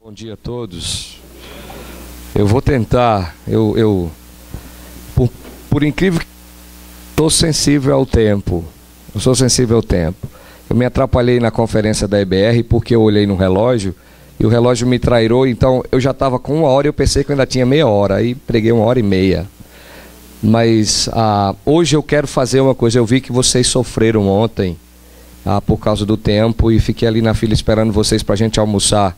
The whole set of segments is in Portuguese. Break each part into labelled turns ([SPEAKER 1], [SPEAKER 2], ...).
[SPEAKER 1] Bom dia a todos. Eu vou tentar, por incrível que estou sensível ao tempo. Eu sou sensível ao tempo. Eu me atrapalhei na conferência da EBR porque eu olhei no relógio e o relógio me trairou, então eu já estava com 1 hora e eu pensei que eu ainda tinha meia hora, aí preguei 1h30. Mas hoje eu quero fazer uma coisa. Eu vi que vocês sofreram ontem por causa do tempo e fiquei ali na fila esperando vocês para a gente almoçar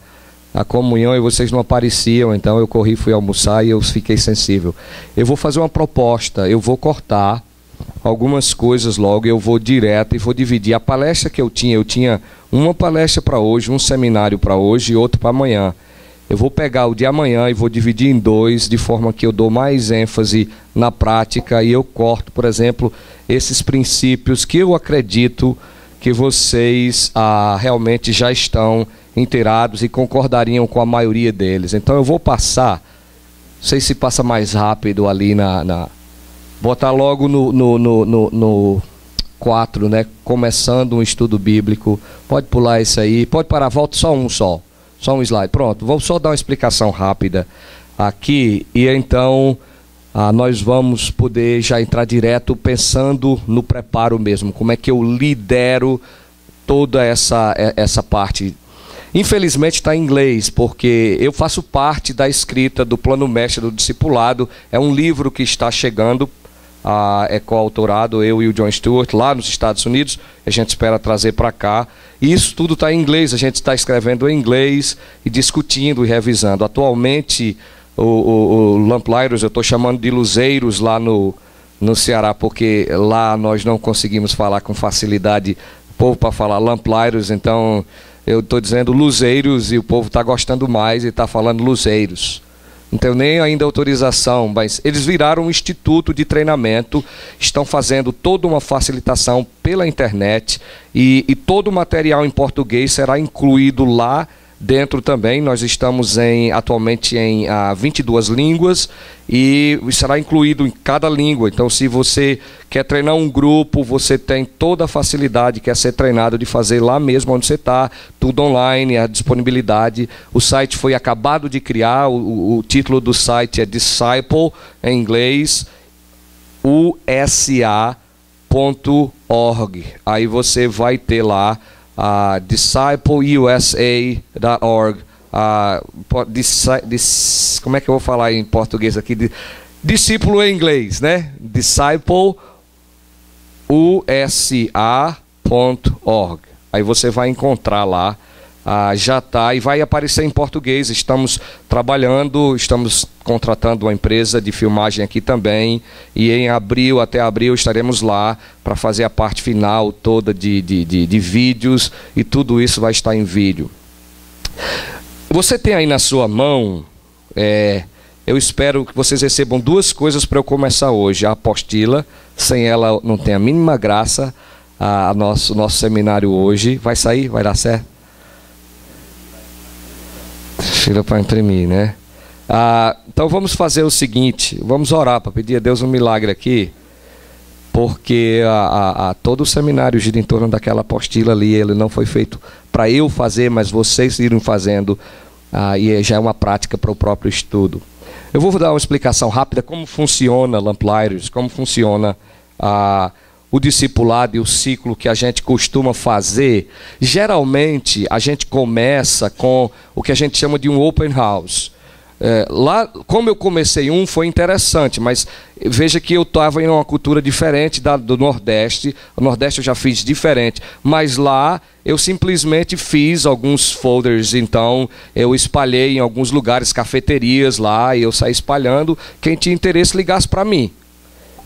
[SPEAKER 1] a comunhão e vocês não apareciam, então eu corri, fui almoçar e eu fiquei sensível. Eu vou fazer uma proposta, eu vou cortar algumas coisas logo, eu vou direto e vou dividir. A palestra que eu tinha uma palestra para hoje, um seminário para hoje e outro para amanhã. Eu vou pegar o de amanhã e vou dividir em 2, de forma que eu dou mais ênfase na prática e eu corto, por exemplo, esses princípios que eu acredito que vocês realmente já estão inteirados e concordariam com a maioria deles. Então eu vou passar, não sei se passa mais rápido ali botar logo no 4, né? Começando um estudo bíblico. Pode pular isso aí, pode parar, volta só um slide. Pronto, vou só dar uma explicação rápida aqui e então nós vamos poder já entrar direto pensando no preparo mesmo, como é que eu lidero toda essa parte. Infelizmente está em inglês, porque eu faço parte da escrita do Plano Mestre do Discipulado. É um livro que está chegando, é coautorado, eu e o John Stewart, lá nos Estados Unidos. A gente espera trazer para cá. E isso tudo está em inglês, a gente está escrevendo em inglês e discutindo e revisando. Atualmente, o Lamplighters, eu estou chamando de luzeiros lá no Ceará, porque lá nós não conseguimos falar com facilidade o povo para falar Lamplighters, então eu estou dizendo luzeiros e o povo está gostando mais e está falando luzeiros. Não tenho nem ainda autorização, mas eles viraram um instituto de treinamento, estão fazendo toda uma facilitação pela internet e todo o material em português será incluído lá dentro também. Nós estamos atualmente em 22 línguas e será incluído em cada língua. Então, se você quer treinar um grupo, você tem toda a facilidade, quer ser treinado de fazer lá mesmo onde você está, tudo online, a disponibilidade. O site foi acabado de criar, o título do site é Disciple, em inglês, usa.org. Aí você vai ter lá discipleusa.org. Como é que eu vou falar em português aqui? Discípulo em inglês, né? discipleusa.org. Aí você vai encontrar lá, já está, e vai aparecer em português. Estamos trabalhando, estamos contratando uma empresa de filmagem aqui também, e em até abril estaremos lá para fazer a parte final toda de vídeos, e tudo isso vai estar em vídeo. Você tem aí na sua mão, eu espero que vocês recebam 2 coisas para eu começar hoje. A apostila, sem ela não tem a mínima graça, nosso seminário hoje. Vai sair? Vai dar certo? Fila para imprimir, né? Então vamos fazer o seguinte, vamos orar para pedir a Deus um milagre aqui, porque todo o seminário gira em torno daquela apostila ali. Ele não foi feito para eu fazer, mas vocês irem fazendo, e já é uma prática para o próprio estudo. Eu vou dar uma explicação rápida como funciona Lamplighters, como funciona o discipulado e o ciclo que a gente costuma fazer. Geralmente a gente começa com o que a gente chama de um open house. Lá, como eu comecei foi interessante, mas veja que eu estava em uma cultura diferente do Nordeste. O Nordeste eu já fiz diferente, mas lá eu simplesmente fiz alguns folders. Então eu espalhei em alguns lugares, cafeterias lá, e eu saí espalhando. Quem tinha interesse ligasse para mim.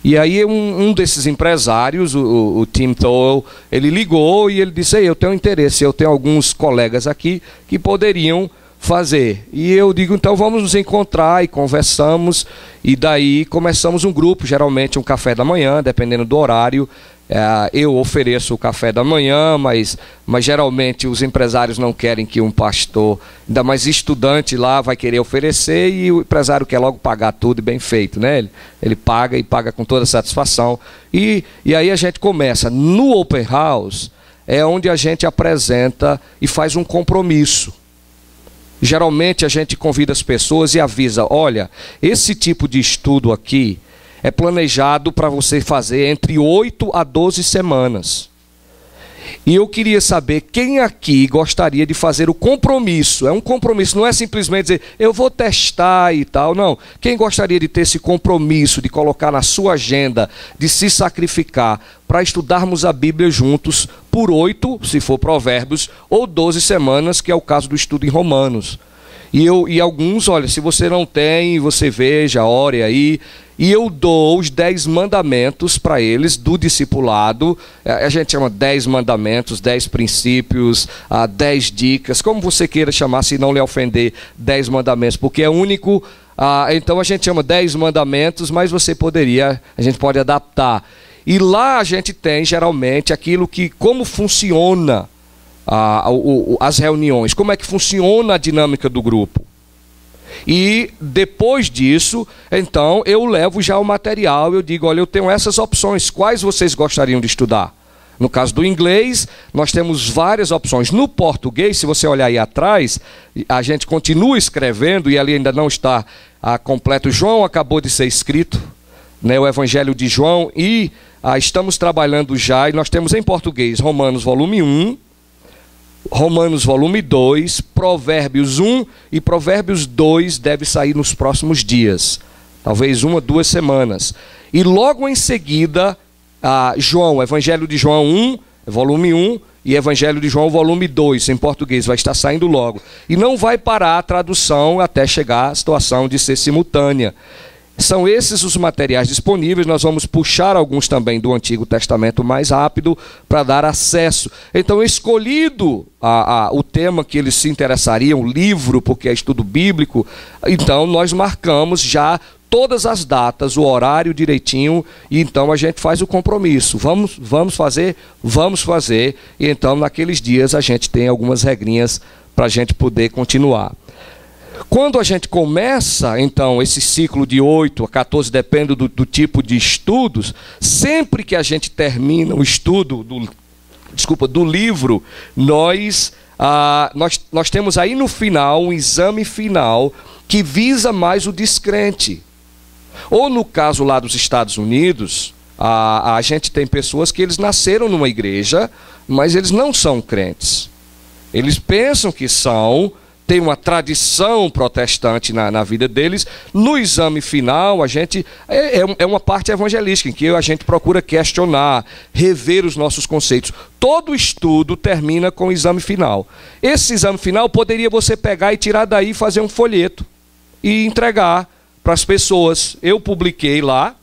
[SPEAKER 1] E aí um desses empresários, o Tim Toll, ele ligou e ele disse: eu tenho interesse, eu tenho alguns colegas aqui que poderiam fazer. E eu digo: então vamos nos encontrar, e conversamos, e daí começamos um grupo, geralmente um café da manhã, dependendo do horário. Eu ofereço o café da manhã, mas geralmente os empresários não querem que um pastor, ainda mais estudante lá, vai querer oferecer, e o empresário quer logo pagar tudo, e bem feito, né? Ele paga, e paga com toda satisfação. E aí a gente começa. No Open House é onde a gente apresenta e faz um compromisso. Geralmente a gente convida as pessoas e avisa: olha, esse tipo de estudo aqui é planejado para você fazer entre 8 a 12 semanas. E eu queria saber quem aqui gostaria de fazer o compromisso. É um compromisso, não é simplesmente dizer, eu vou testar e tal, não. Quem gostaria de ter esse compromisso, de colocar na sua agenda, de se sacrificar para estudarmos a Bíblia juntos por 8, se for Provérbios, ou 12 semanas, que é o caso do estudo em Romanos. E alguns, olha, se você não tem, você veja, ore aí. E eu dou os 10 mandamentos para eles do discipulado. A gente chama 10 mandamentos, 10 princípios, 10 dicas, como você queira chamar, se não lhe ofender, 10 mandamentos, porque é único. Então a gente chama 10 mandamentos, mas a gente pode adaptar. E lá a gente tem geralmente aquilo que, como funciona as reuniões, como é que funciona a dinâmica do grupo. E depois disso, então, eu levo já o material, eu digo, olha, eu tenho essas opções, quais vocês gostariam de estudar? No caso do inglês, nós temos várias opções. No português, se você olhar aí atrás, a gente continua escrevendo, e ali ainda não está completo. João acabou de ser escrito, né, o Evangelho de João, e estamos trabalhando já, e nós temos em português Romanos volume 1, Romanos volume 2, Provérbios 1 e Provérbios 2 deve sair nos próximos dias, talvez 1 ou 2 semanas. E logo em seguida, João, Evangelho de João 1, volume 1, e Evangelho de João volume 2, em português, vai estar saindo logo. E não vai parar a tradução até chegar à situação de ser simultânea. São esses os materiais disponíveis, nós vamos puxar alguns também do Antigo Testamento mais rápido para dar acesso. Então, escolhido o tema que eles se interessariam, o livro, porque é estudo bíblico, então nós marcamos já todas as datas, o horário direitinho, e então a gente faz o compromisso. Vamos fazer, e então naqueles dias a gente tem algumas regrinhas para a gente poder continuar. Quando a gente começa, então, esse ciclo de 8 a 14, depende do tipo de estudos, sempre que a gente termina o estudo do livro, nós temos aí no final um exame final que visa mais o descrente. Ou no caso lá dos Estados Unidos, a gente tem pessoas que eles nasceram numa igreja, mas eles não são crentes. Eles pensam que são, tem uma tradição protestante na vida deles. No exame final, a gente é uma parte evangelística, em que a gente procura questionar, rever os nossos conceitos. Todo estudo termina com o exame final. Esse exame final poderia você pegar e tirar daí, fazer um folheto e entregar para as pessoas. Eu publiquei lá,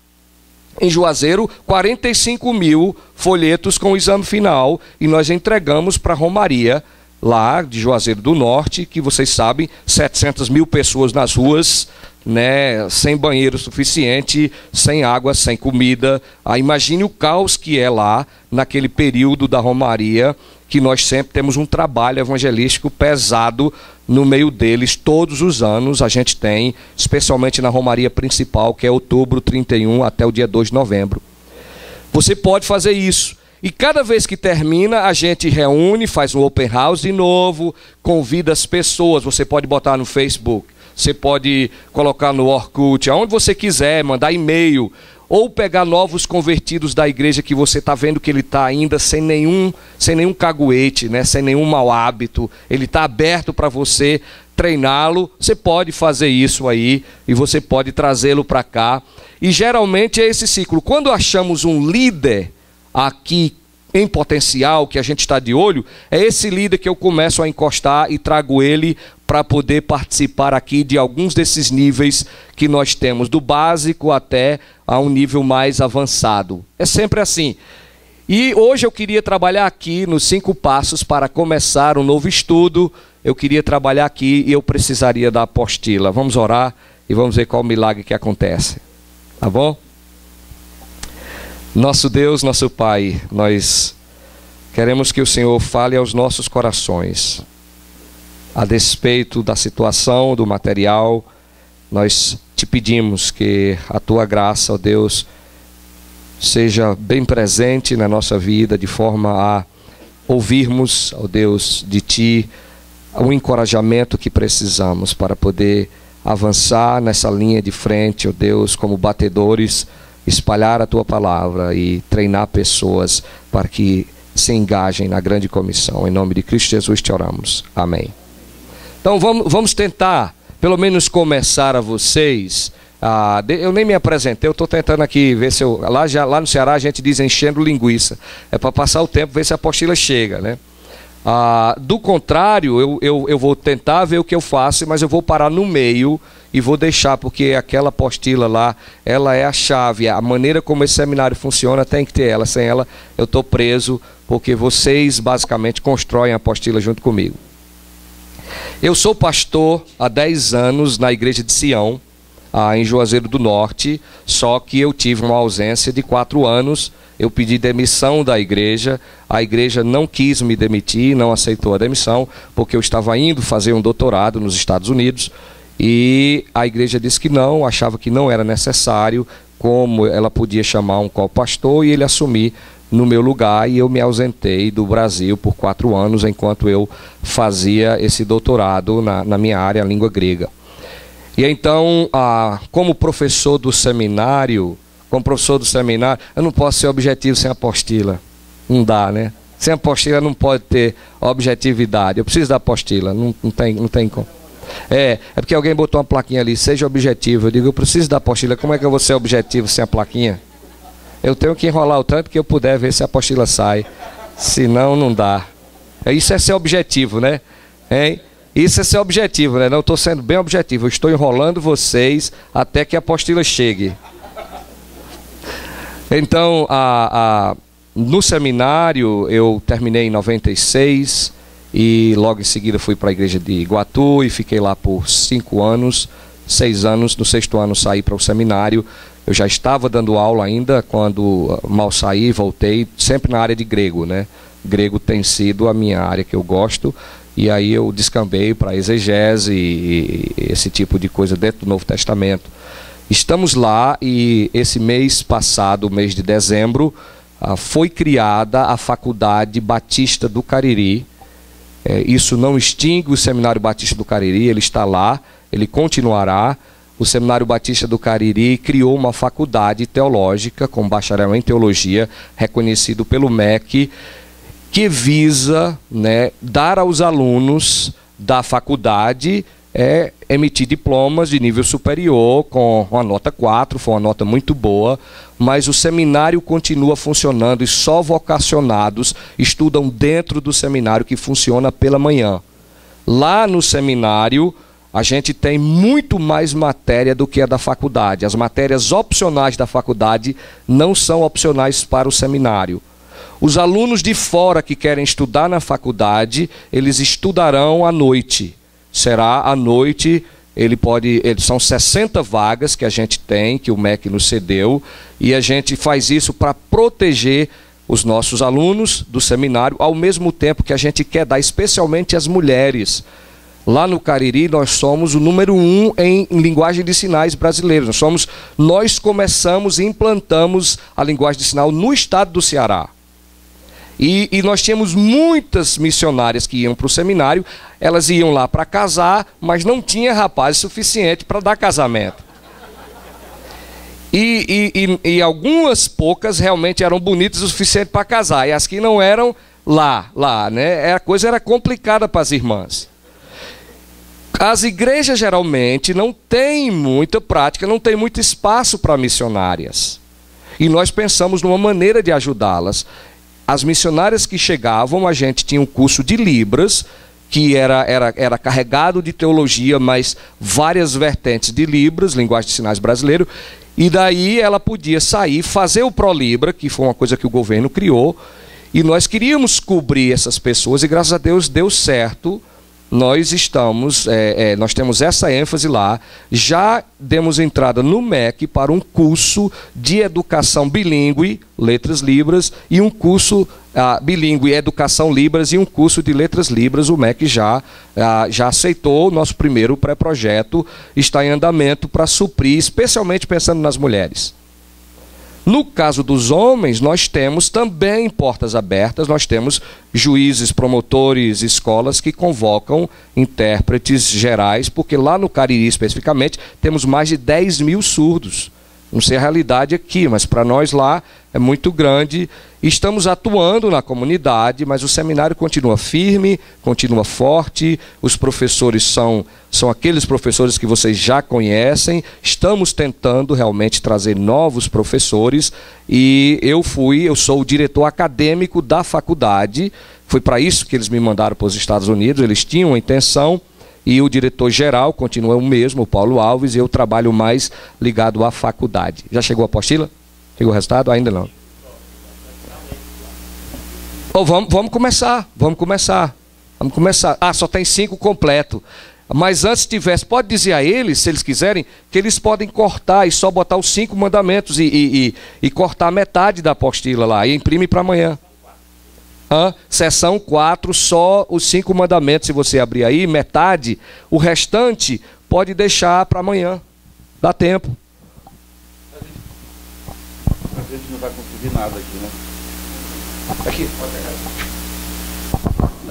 [SPEAKER 1] em Juazeiro, 45 mil folhetos com o exame final, e nós entregamos para a Romaria, lá de Juazeiro do Norte, que vocês sabem, 700 mil pessoas nas ruas, né, sem banheiro suficiente, sem água, sem comida. Imagine o caos que é lá, naquele período da Romaria, que nós sempre temos um trabalho evangelístico pesado no meio deles. Todos os anos a gente tem, especialmente na Romaria principal, que é outubro 31 até o dia 2 de novembro. Você pode fazer isso. E cada vez que termina, a gente reúne, faz um open house de novo, convida as pessoas. Você pode botar no Facebook, você pode colocar no Orkut, aonde você quiser, mandar e-mail, ou pegar novos convertidos da igreja que você está vendo que ele está ainda sem nenhum caguete, né, sem nenhum mau hábito. Ele está aberto para você treiná-lo. Você pode fazer isso aí e você pode trazê-lo para cá. E geralmente é esse ciclo. Quando achamos um líder aqui em potencial, que a gente está de olho, é esse líder que eu começo a encostar e trago ele para poder participar aqui de alguns desses níveis que nós temos, do básico até a um nível mais avançado. É sempre assim. E hoje eu queria trabalhar aqui nos 5 passos para começar um novo estudo. Eu queria trabalhar aqui e eu precisaria da apostila. Vamos orar e vamos ver qual milagre que acontece. Tá bom? Nosso Deus, nosso Pai, nós queremos que o Senhor fale aos nossos corações. A despeito da situação, do material, nós te pedimos que a Tua graça, ó Deus, seja bem presente na nossa vida, de forma a ouvirmos, ó Deus, de Ti, o encorajamento que precisamos para poder avançar nessa linha de frente, ó Deus, como batedores, espalhar a Tua palavra e treinar pessoas para que se engajem na grande comissão. Em nome de Cristo Jesus te oramos. Amém. Então vamos tentar, pelo menos começar a vocês. Eu nem me apresentei, eu estou tentando aqui ver se eu... Lá no Ceará a gente diz enchendo linguiça. É para passar o tempo, ver se a apostila chega, né? Do contrário, eu vou tentar ver o que eu faço, mas eu vou parar no meio e vou deixar, porque aquela apostila lá, ela é a chave, a maneira como esse seminário funciona tem que ter ela. Sem ela eu estou preso, porque vocês basicamente constroem a apostila junto comigo. Eu sou pastor há 10 anos na igreja de Sião, em Juazeiro do Norte, só que eu tive uma ausência de 4 anos. Eu pedi demissão da igreja, a igreja não quis me demitir, não aceitou a demissão, porque eu estava indo fazer um doutorado nos Estados Unidos, e a igreja disse que não, achava que não era necessário, como ela podia chamar um co-pastor e ele assumir no meu lugar, e eu me ausentei do Brasil por 4 anos, enquanto eu fazia esse doutorado na minha área, a língua grega. E então, como professor do seminário, eu não posso ser objetivo sem apostila. Não dá, né? Sem apostila não pode ter objetividade. Eu preciso da apostila, não tem como. É porque alguém botou uma plaquinha ali, seja objetivo. Eu digo, eu preciso da apostila, como é que eu vou ser objetivo sem a plaquinha? Eu tenho que enrolar o tanto que eu puder ver se a apostila sai. Senão, não dá. Isso é ser objetivo, né? Hein? Isso é ser objetivo, né? Não estou sendo bem objetivo. Eu estou enrolando vocês até que a apostila chegue. Então, no seminário, eu terminei em 96 e logo em seguida fui para a igreja de Iguatu e fiquei lá por 5 anos, 6 anos. No 6º ano saí para o seminário. Eu já estava dando aula ainda, quando mal saí, voltei, sempre na área de grego, né? Grego tem sido a minha área que eu gosto, e aí eu descambei para exegese e esse tipo de coisa dentro do Novo Testamento. Estamos lá e esse mês passado, mês de dezembro, foi criada a Faculdade Batista do Cariri. Isso não extingue o Seminário Batista do Cariri, ele está lá, ele continuará. O Seminário Batista do Cariri criou uma faculdade teológica com bacharel em teologia, reconhecido pelo MEC, que visa, né, dar aos alunos da faculdade emitir diplomas de nível superior com uma nota 4, foi uma nota muito boa, mas o seminário continua funcionando e só vocacionados estudam dentro do seminário, que funciona pela manhã. Lá no seminário, a gente tem muito mais matéria do que a da faculdade. As matérias opcionais da faculdade não são opcionais para o seminário. Os alunos de fora que querem estudar na faculdade, eles estudarão à noite. Será à noite, são 60 vagas que a gente tem, que o MEC nos cedeu, e a gente faz isso para proteger os nossos alunos do seminário, ao mesmo tempo que a gente quer dar especialmente às mulheres. Lá no Cariri nós somos o número 1 em linguagem de sinais brasileira. Nós começamos e implantamos a linguagem de sinal no estado do Ceará. E nós tínhamos muitas missionárias que iam para o seminário, elas iam lá para casar, mas não tinha rapazes suficiente para dar casamento. E algumas poucas realmente eram bonitas o suficiente para casar, e as que não eram, lá, né? A coisa era complicada para as irmãs. As igrejas geralmente não têm muita prática, não tem muito espaço para missionárias. E nós pensamos numa maneira de ajudá-las. As missionárias que chegavam, a gente tinha um curso de Libras, que era carregado de teologia, mas várias vertentes de Libras, linguagem de sinais brasileiro, e daí ela podia sair, fazer o ProLibra, que foi uma coisa que o governo criou, e nós queríamos cobrir essas pessoas, e graças a Deus deu certo. Nós temos essa ênfase lá. Já demos entrada no MEC para um curso de educação bilíngue, letras libras, e um curso bilíngue, educação libras, e um curso de letras libras. O MEC já aceitou o nosso primeiro pré-projeto, está em andamento para suprir, especialmente pensando nas mulheres. No caso dos homens, nós temos também portas abertas, nós temos juízes, promotores, escolas que convocam intérpretes gerais, porque lá no Cariri especificamente temos mais de 10 mil surdos. Não sei a realidade aqui, mas para nós lá é muito grande. Estamos atuando na comunidade, mas o seminário continua firme, continua forte. Os professores são aqueles professores que vocês já conhecem. Estamos tentando realmente trazer novos professores. E eu sou o diretor acadêmico da faculdade. Foi para isso que eles me mandaram para os Estados Unidos. Eles tinham a intenção. E o diretor-geral continua o mesmo, o Paulo Alves, e eu trabalho mais ligado à faculdade. Já chegou a apostila? Chegou o resultado? Ainda não. Oh, vamos começar. Ah, só tem 5 completo. Mas antes tivesse, pode dizer a eles, se eles quiserem, que eles podem cortar e só botar os 5 mandamentos e cortar metade da apostila lá, e imprime para amanhã. Seção 4, só os 5 mandamentos, se você abrir aí, metade, o restante pode deixar para amanhã, dá tempo.
[SPEAKER 2] A gente não vai conseguir nada aqui, né?
[SPEAKER 1] Aqui, pode pegar.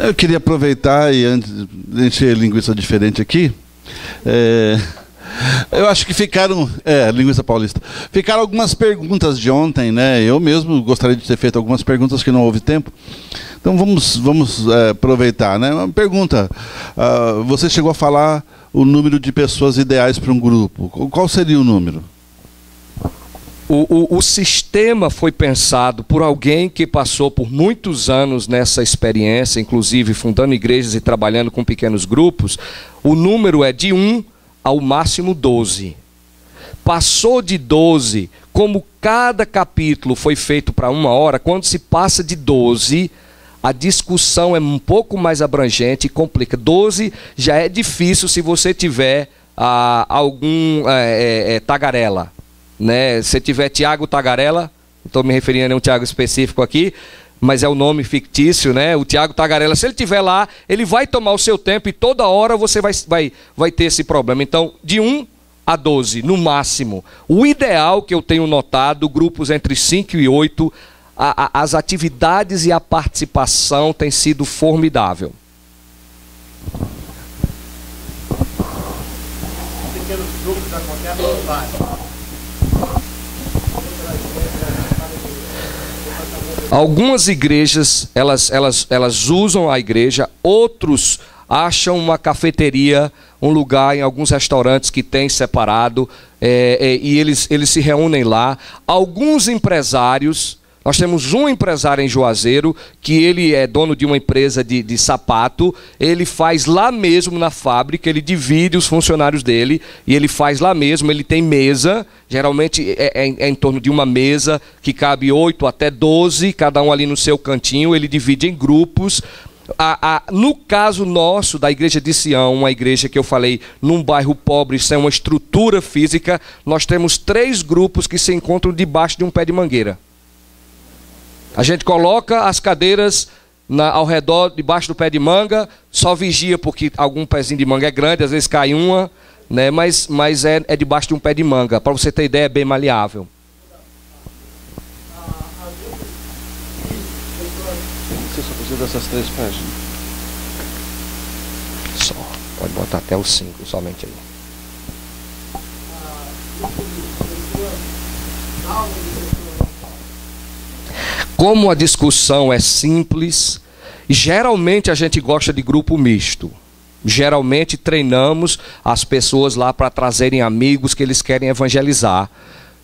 [SPEAKER 2] Eu queria aproveitar e antes de encher linguiça diferente aqui, eu acho que ficaram, linguiça paulista, ficaram algumas perguntas de ontem, né? Eu mesmo gostaria de ter feito algumas perguntas que não houve tempo. Então vamos aproveitar, né? Uma pergunta, você chegou a falar o número de pessoas ideais para um grupo. Qual seria o número?
[SPEAKER 1] O sistema foi pensado por alguém que passou por muitos anos nessa experiência, inclusive fundando igrejas e trabalhando com pequenos grupos. O número é de 1 ao máximo 12. Passou de 12, como cada capítulo foi feito para 1 hora, quando se passa de 12, a discussão é um pouco mais abrangente e complica. 12 já é difícil se você tiver algum tagarela. Né? Se tiver Tiago Tagarela, não estou me referindo a um Tiago específico aqui, mas é o nome fictício, né? O Tiago Tagarela, se ele estiver lá, ele vai tomar o seu tempo e toda hora você vai ter esse problema. Então, de 1 a 12, no máximo. O ideal que eu tenho notado, grupos entre 5 e 8, as atividades e a participação tem sido formidável.
[SPEAKER 3] Pequenos grupos acontecem no bairro.
[SPEAKER 1] Algumas igrejas, elas usam a igreja, outros acham uma cafeteria, um lugar em alguns restaurantes que tem separado, e eles se reúnem lá. Alguns empresários, nós temos um empresário em Juazeiro, que ele é dono de uma empresa de sapato, ele faz lá mesmo na fábrica, ele divide os funcionários dele, e ele faz lá mesmo, ele tem mesa, geralmente é em torno de uma mesa, que cabe 8 até 12, cada um ali no seu cantinho, ele divide em grupos. No caso nosso, da Igreja de Sião, uma igreja que eu falei, num bairro pobre, sem uma estrutura física, nós temos 3 grupos que se encontram debaixo de um pé de mangueira. A gente coloca as cadeiras ao redor, debaixo do pé de manga, só vigia porque algum pezinho de manga é grande, às vezes cai uma, né? Mas é debaixo de um pé de manga. Para você ter ideia, é bem maleável.
[SPEAKER 2] Você só precisa dessas 3 páginas.
[SPEAKER 1] Só, pode botar até os 5 somente aí. Como a discussão é simples, geralmente a gente gosta de grupo misto. Geralmente treinamos as pessoas lá para trazerem amigos que eles querem evangelizar.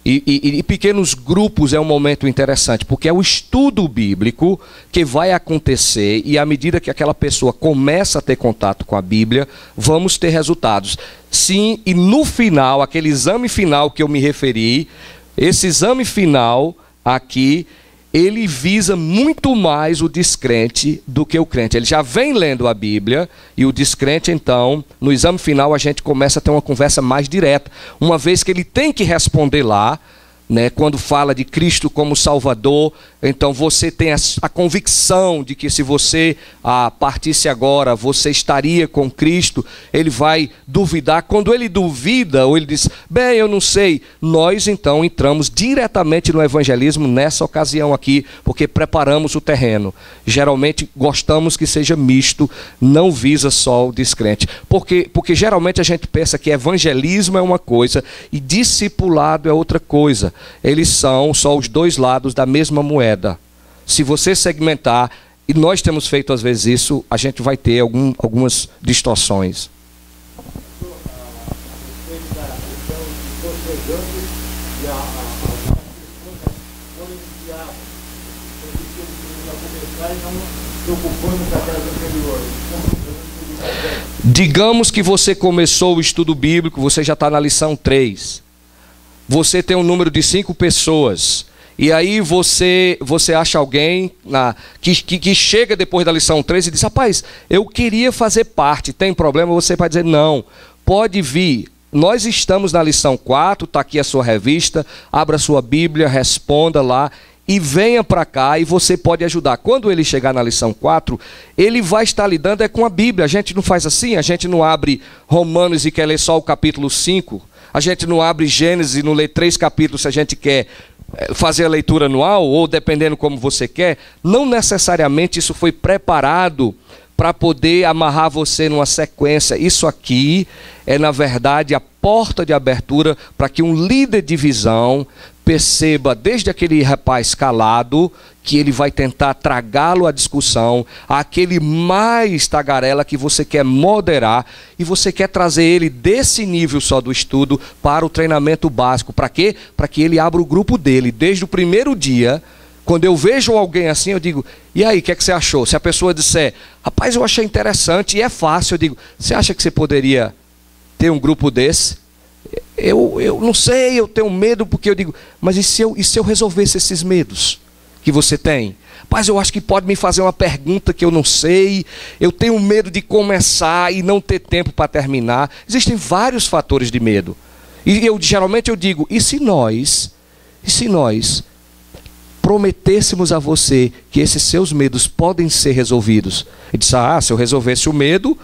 [SPEAKER 1] E pequenos grupos é um momento interessante, porque é o estudo bíblico que vai acontecer, e à medida que aquela pessoa começa a ter contato com a Bíblia, vamos ter resultados. Sim, e no final, aquele exame final que eu me referi, esse exame final aqui, ele visa muito mais o descrente do que o crente. Ele já vem lendo a Bíblia, e o descrente, então, no exame final, a gente começa a ter uma conversa mais direta. Uma vez que ele tem que responder lá, né? Quando fala de Cristo como Salvador, então você tem a convicção de que se você partisse agora, você estaria com Cristo. Ele vai duvidar. Quando ele duvida, ou ele diz, bem, eu não sei, nós então entramos diretamente no evangelismo nessa ocasião aqui, porque preparamos o terreno. Geralmente gostamos que seja misto, não visa só o descrente. Porque geralmente a gente pensa que evangelismo é uma coisa e discipulado é outra coisa. Eles são só os dois lados da mesma moeda. Se você segmentar, e nós temos feito às vezes isso, a gente vai ter algumas distorções. Digamos que você começou o estudo bíblico, você já está na lição 3. Você tem um número de 5 pessoas. E aí você acha alguém que chega depois da lição 3 e diz, rapaz, eu queria fazer parte, tem problema? Você vai dizer, não, pode vir. Nós estamos na lição 4, está aqui a sua revista, abra sua Bíblia, responda lá. E venha para cá e você pode ajudar. Quando ele chegar na lição 4, ele vai estar lidando com a Bíblia. A gente não faz assim, a gente não abre Romanos e quer ler só o capítulo 5. A gente não abre Gênesis e não lê 3 capítulos se a gente quer fazer a leitura anual, ou dependendo como você quer. Não necessariamente isso foi preparado para poder amarrar você numa sequência. Isso aqui é, na verdade, a porta de abertura para que um líder de visão perceba, desde aquele rapaz calado, que ele vai tentar tragá-lo à discussão, aquele mais tagarela que você quer moderar, e você quer trazer ele desse nível só do estudo para o treinamento básico. Para quê? Para que ele abra o grupo dele. Desde o primeiro dia, quando eu vejo alguém assim, eu digo, e aí, o que é que você achou? Se a pessoa disser, rapaz, eu achei interessante e é fácil, eu digo, você acha que você poderia ter um grupo desse? Eu não sei, eu tenho medo, porque eu digo, mas e se eu resolvesse esses medos que você tem? Mas eu acho que pode me fazer uma pergunta que eu não sei, eu tenho medo de começar e não ter tempo para terminar. Existem vários fatores de medo. E geralmente eu digo, e se nós prometêssemos a você que esses seus medos podem ser resolvidos? Ele disse, se eu resolvesse o medo,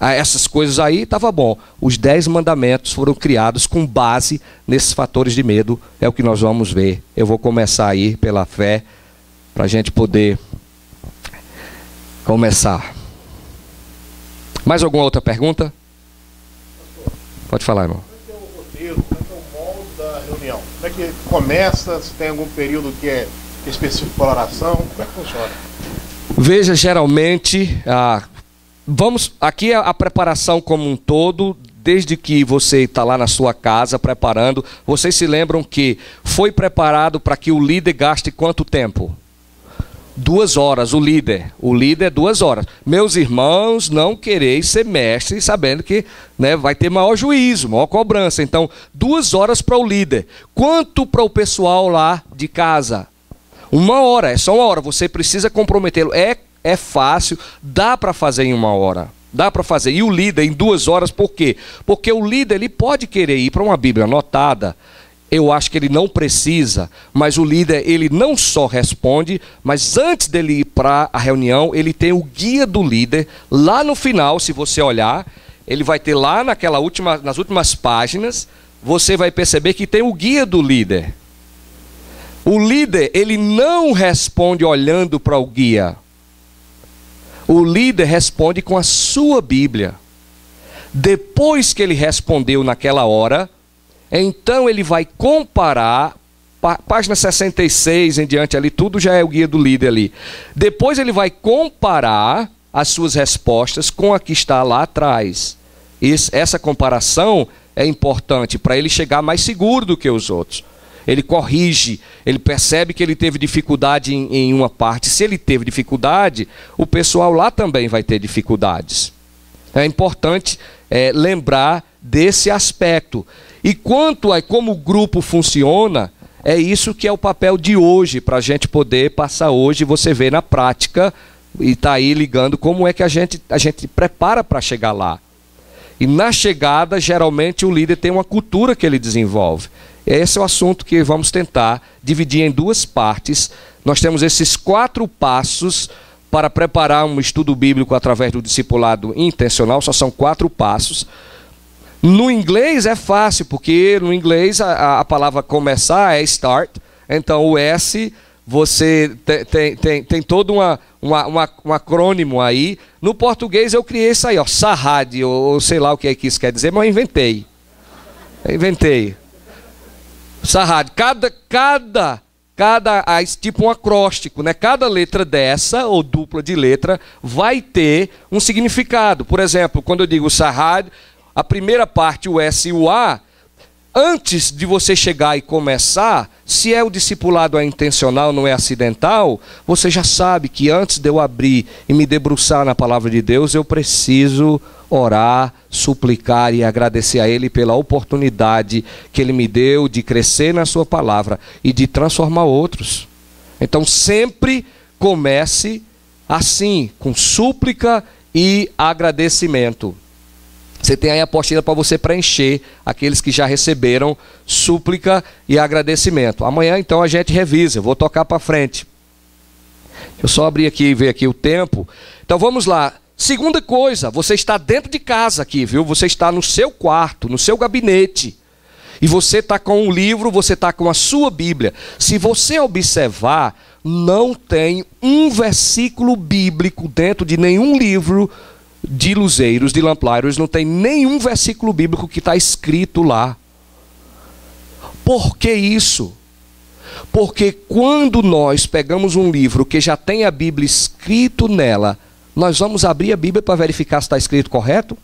[SPEAKER 1] essas coisas aí, estava bom. Os 10 mandamentos foram criados com base nesses fatores de medo. É o que nós vamos ver. Eu vou começar aí pela fé, para a gente poder começar. Mais alguma outra pergunta? Pode falar, irmão.
[SPEAKER 3] Como é que é o roteiro, como é que é o molde da reunião? Como é que começa, se tem algum período que é específico para oração? Como é que funciona?
[SPEAKER 1] Veja, geralmente... aqui a preparação como um todo, desde que você está lá na sua casa preparando, vocês se lembram que foi preparado para que o líder gaste quanto tempo? 2 horas, o líder 2 horas. Meus irmãos, não quereis ser mestres sabendo que, né, vai ter maior juízo, maior cobrança. Então, 2 horas para o líder. Quanto para o pessoal lá de casa? 1 hora, é só 1 hora. Você precisa comprometê-lo. É fácil, dá para fazer em 1 hora. Dá para fazer. E o líder em 2 horas, por quê? Porque o líder ele pode querer ir para uma Bíblia anotada. Eu acho que ele não precisa, mas o líder ele não só responde, mas antes dele ir para a reunião, ele tem o guia do líder. Lá no final, se você olhar, ele vai ter lá nas últimas páginas, você vai perceber que tem o guia do líder. O líder ele não responde olhando para o guia. O líder responde com a sua Bíblia. Depois que ele respondeu naquela hora, então ele vai comparar, página 66 em diante ali, tudo já é o guia do líder ali. Depois ele vai comparar as suas respostas com a que está lá atrás. Essa comparação é importante para ele chegar mais seguro do que os outros. Ele corrige, ele percebe que ele teve dificuldade em uma parte. Se ele teve dificuldade, o pessoal lá também vai ter dificuldades. É importante lembrar desse aspecto. E quanto a como o grupo funciona, é isso que é o papel de hoje, para a gente poder passar hoje, você vê na prática, e está aí ligando como é que a gente prepara para chegar lá. E na chegada, geralmente o líder tem uma cultura que ele desenvolve. Esse é o assunto que vamos tentar dividir em duas partes. Nós temos esses 4 passos para preparar um estudo bíblico através do discipulado intencional. Só são 4 passos. No inglês é fácil, porque no inglês a palavra começar é start. Então o S, você tem todo um acrônimo aí. No português eu criei isso aí, ó, Sahad, ou sei lá o que é que isso quer dizer, mas eu inventei. Sahad, tipo um acróstico, né? Cada letra dessa, ou dupla de letra, vai ter um significado. Por exemplo, quando eu digo Sahad, a primeira parte, o S e o A, antes de você chegar e começar, se é o discipulado é intencional, não é acidental, você já sabe que antes de eu abrir e me debruçar na palavra de Deus, eu preciso orar, suplicar e agradecer a Ele pela oportunidade que Ele me deu de crescer na sua palavra e de transformar outros. Então sempre comece assim, com súplica e agradecimento. Você tem aí a apostila para você preencher aqueles que já receberam súplica e agradecimento. Amanhã então a gente revisa, eu vou tocar para frente. Eu só abrir aqui e ver aqui o tempo. Então vamos lá. Segunda coisa, você está dentro de casa aqui, viu? Você está no seu quarto, no seu gabinete. E você está com um livro, você está com a sua Bíblia. Se você observar, não tem um versículo bíblico dentro de nenhum livro de luzeiros, de lamplighers, não tem nenhum versículo bíblico que está escrito lá. Por que isso? Porque quando nós pegamos um livro que já tem a Bíblia escrito nela, nós vamos abrir a Bíblia para verificar se está escrito correto?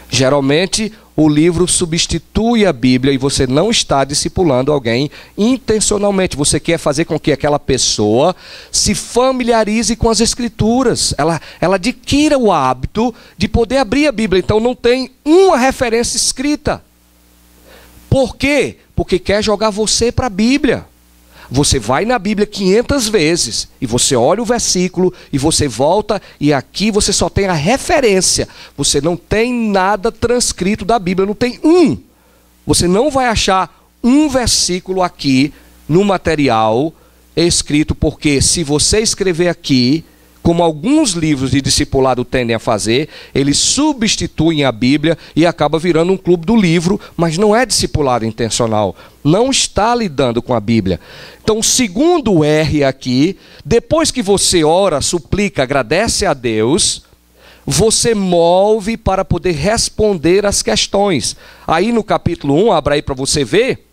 [SPEAKER 1] Geralmente o livro substitui a Bíblia e você não está discipulando alguém intencionalmente. Você quer fazer com que aquela pessoa se familiarize com as Escrituras. Ela adquira o hábito de poder abrir a Bíblia. Então não tem uma referência escrita. Por quê? Porque quer jogar você para a Bíblia. Você vai na Bíblia 500 vezes e você olha o versículo e você volta e aqui você só tem a referência. Você não tem nada transcrito da Bíblia, não tem um. Você não vai achar um versículo aqui no material escrito, porque se você escrever aqui, como alguns livros de discipulado tendem a fazer, eles substituem a Bíblia e acaba virando um clube do livro, mas não é discipulado intencional. Não está lidando com a Bíblia. Então, o segundo R aqui, depois que você ora, suplica, agradece a Deus, você move para poder responder as questões. Aí no capítulo 1, abra aí para você ver,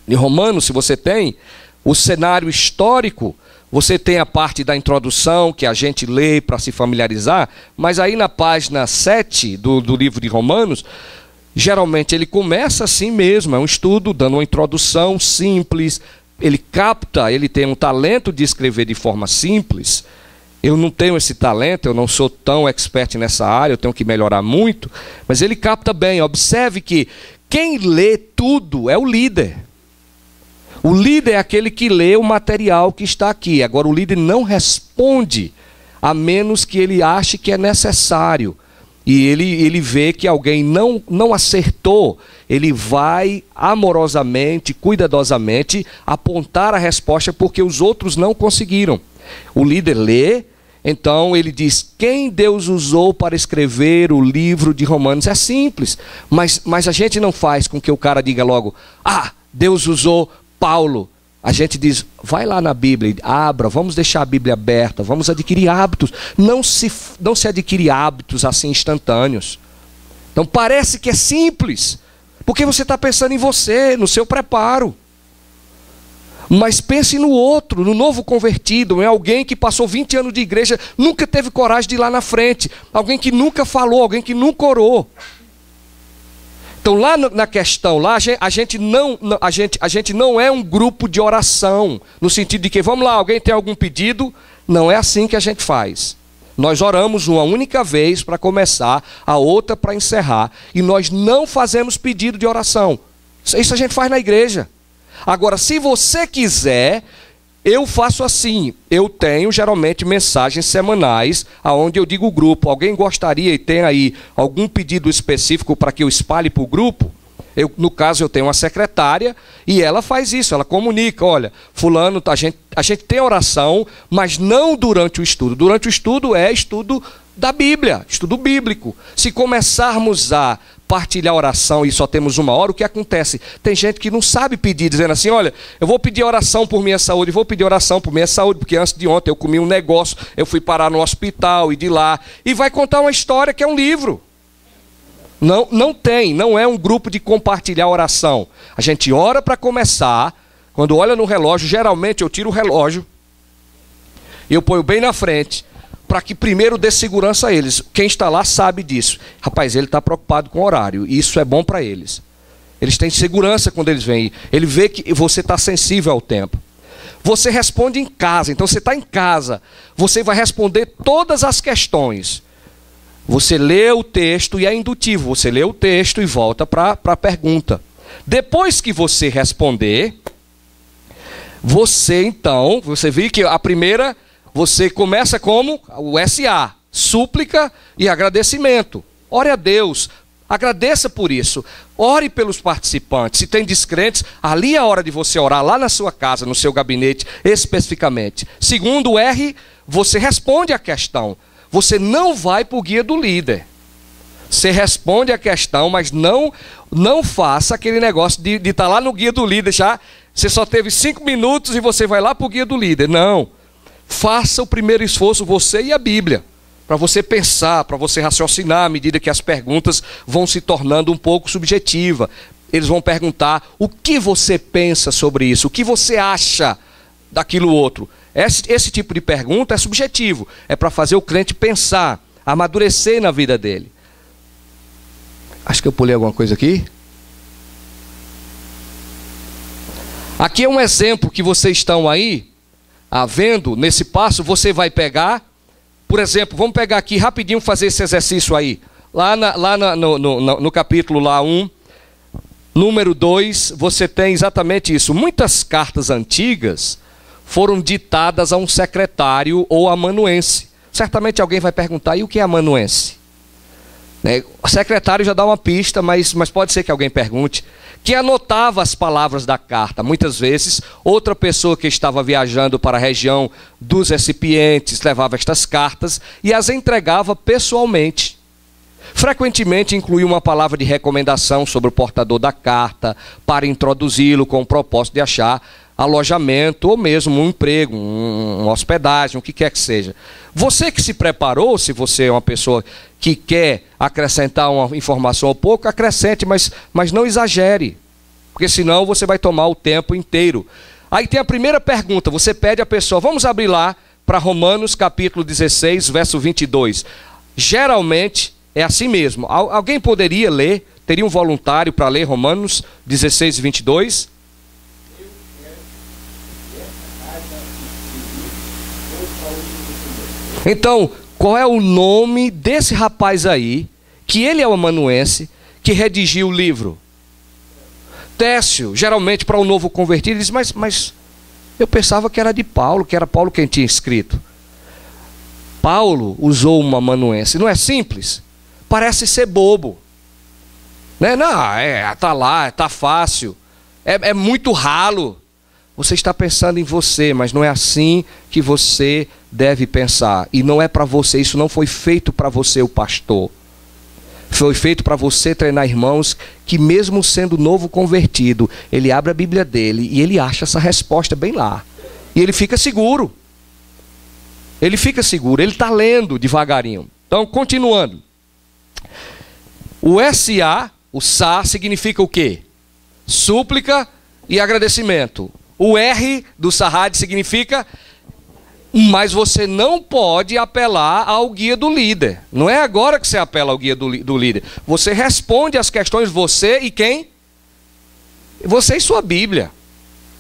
[SPEAKER 1] em Romanos, se você tem, o cenário histórico. Você tem a parte da introdução que a gente lê para se familiarizar, mas aí na página 7 do livro de Romanos, geralmente ele começa assim mesmo, é um estudo dando uma introdução simples, ele capta, ele tem um talento de escrever de forma simples. Eu não tenho esse talento, eu não sou tão expert nessa área, eu tenho que melhorar muito, mas ele capta bem. Observe que quem lê tudo é o líder. O líder é aquele que lê o material que está aqui. Agora, o líder não responde, a menos que ele ache que é necessário. E ele vê que alguém não acertou, ele vai amorosamente, cuidadosamente, apontar a resposta porque os outros não conseguiram. O líder lê, então ele diz, quem Deus usou para escrever o livro de Romanos? É simples, mas a gente não faz com que o cara diga logo, Deus usou Paulo. A gente diz, vai lá na Bíblia, abra, vamos deixar a Bíblia aberta, vamos adquirir hábitos. Não se adquire hábitos assim instantâneos. Então parece que é simples, porque você está pensando em você, no seu preparo. Mas pense no outro, no novo convertido, em alguém que passou 20 anos de igreja, nunca teve coragem de ir lá na frente, alguém que nunca falou, alguém que nunca orou. Então lá na questão, lá a gente não é um grupo de oração, no sentido de que, vamos lá, alguém tem algum pedido? Não é assim que a gente faz. Nós oramos uma única vez para começar, a outra para encerrar, e nós não fazemos pedido de oração. Isso a gente faz na igreja. Agora, se você quiser, eu faço assim, eu tenho geralmente mensagens semanais, onde eu digo o grupo, alguém gostaria e tem aí algum pedido específico para que eu espalhe para o grupo? No caso, eu tenho uma secretária e ela faz isso, ela comunica, olha, fulano, a gente tem oração, mas não durante o estudo. Durante o estudo é estudo da Bíblia, estudo bíblico. Se começarmos a partilhar oração e só temos uma hora, o que acontece? Tem gente que não sabe pedir, dizendo assim, olha, eu vou pedir oração por minha saúde, porque antes de ontem eu comi um negócio, eu fui parar no hospital e de lá, e vai contar uma história que é um livro. Não é um grupo de compartilhar oração. A gente ora para começar, quando olha no relógio, geralmente eu tiro o relógio e eu ponho bem na frente, para que primeiro dê segurança a eles. Quem está lá sabe disso. Rapaz, ele está preocupado com o horário, e isso é bom para eles. Eles têm segurança quando eles vêm. Ele vê que você está sensível ao tempo. Você responde em casa, então você está em casa, você vai responder todas as questões. Você lê o texto e é indutivo. Você lê o texto e volta para a pergunta. Depois que você responder, você viu que a primeira, você começa como o SA, súplica e agradecimento. Ore a Deus, agradeça por isso. Ore pelos participantes. Se tem descrentes, ali é a hora de você orar, lá na sua casa, no seu gabinete, especificamente. Segundo o R, você responde a questão. Você não vai para o guia do líder. Você responde a questão, mas não faça aquele negócio de estar lá no guia do líder já. Você só teve 5 minutos e você vai lá para o guia do líder. Não. Faça o primeiro esforço, você e a Bíblia, para você pensar, para você raciocinar à medida que as perguntas vão se tornando um pouco subjetivas. Eles vão perguntar o que você pensa sobre isso, o que você acha daquilo outro. Esse tipo de pergunta é subjetivo, é para fazer o crente pensar, amadurecer na vida dele. Acho que eu pulei alguma coisa aqui. Aqui é um exemplo que vocês estão aí, vendo, nesse passo, você vai pegar, por exemplo, vamos pegar aqui rapidinho, fazer esse exercício aí. No capítulo 1, número 2, você tem exatamente isso. Muitas cartas antigas foram ditadas a um secretário ou amanuense. Certamente alguém vai perguntar, e o que é amanuense? O secretário já dá uma pista, mas pode ser que alguém pergunte. Que anotava as palavras da carta. Muitas vezes, outra pessoa que estava viajando para a região dos recipientes levava estas cartas e as entregava pessoalmente. Frequentemente incluía uma palavra de recomendação sobre o portador da carta, para introduzi-lo com o propósito de achar alojamento ou mesmo um emprego, uma hospedagem, o que quer que seja. Você que se preparou, se você é uma pessoa que quer acrescentar uma informação ou pouco, acrescente, mas não exagere, porque senão você vai tomar o tempo inteiro. Aí tem a primeira pergunta, você pede à pessoa, vamos abrir lá para Romanos capítulo 16, verso 22. Geralmente é assim mesmo. Alguém poderia ler, teria um voluntário para ler Romanos 16, 22? Então, qual é o nome desse rapaz aí, que ele é o amanuense, que redigiu o livro? Técio. Geralmente para o novo convertido, ele diz, mas eu pensava que era de Paulo, que era Paulo quem tinha escrito. Paulo usou uma amanuense. Não é simples? Parece ser bobo. Tá lá, tá fácil. É muito ralo. Você está pensando em você, mas não é assim que você deve pensar. E não é para você, isso não foi feito para você, o pastor. Foi feito para você treinar irmãos que mesmo sendo novo convertido, ele abre a Bíblia dele e ele acha essa resposta bem lá. E ele fica seguro. Ele está lendo devagarinho. Então, continuando. O SA, o SA, significa o quê? Súplica e agradecimento. O R do Sahad significa, mas você não pode apelar ao guia do líder. Não é agora que você apela ao guia do líder. Você responde às questões, você e quem? Você e sua Bíblia.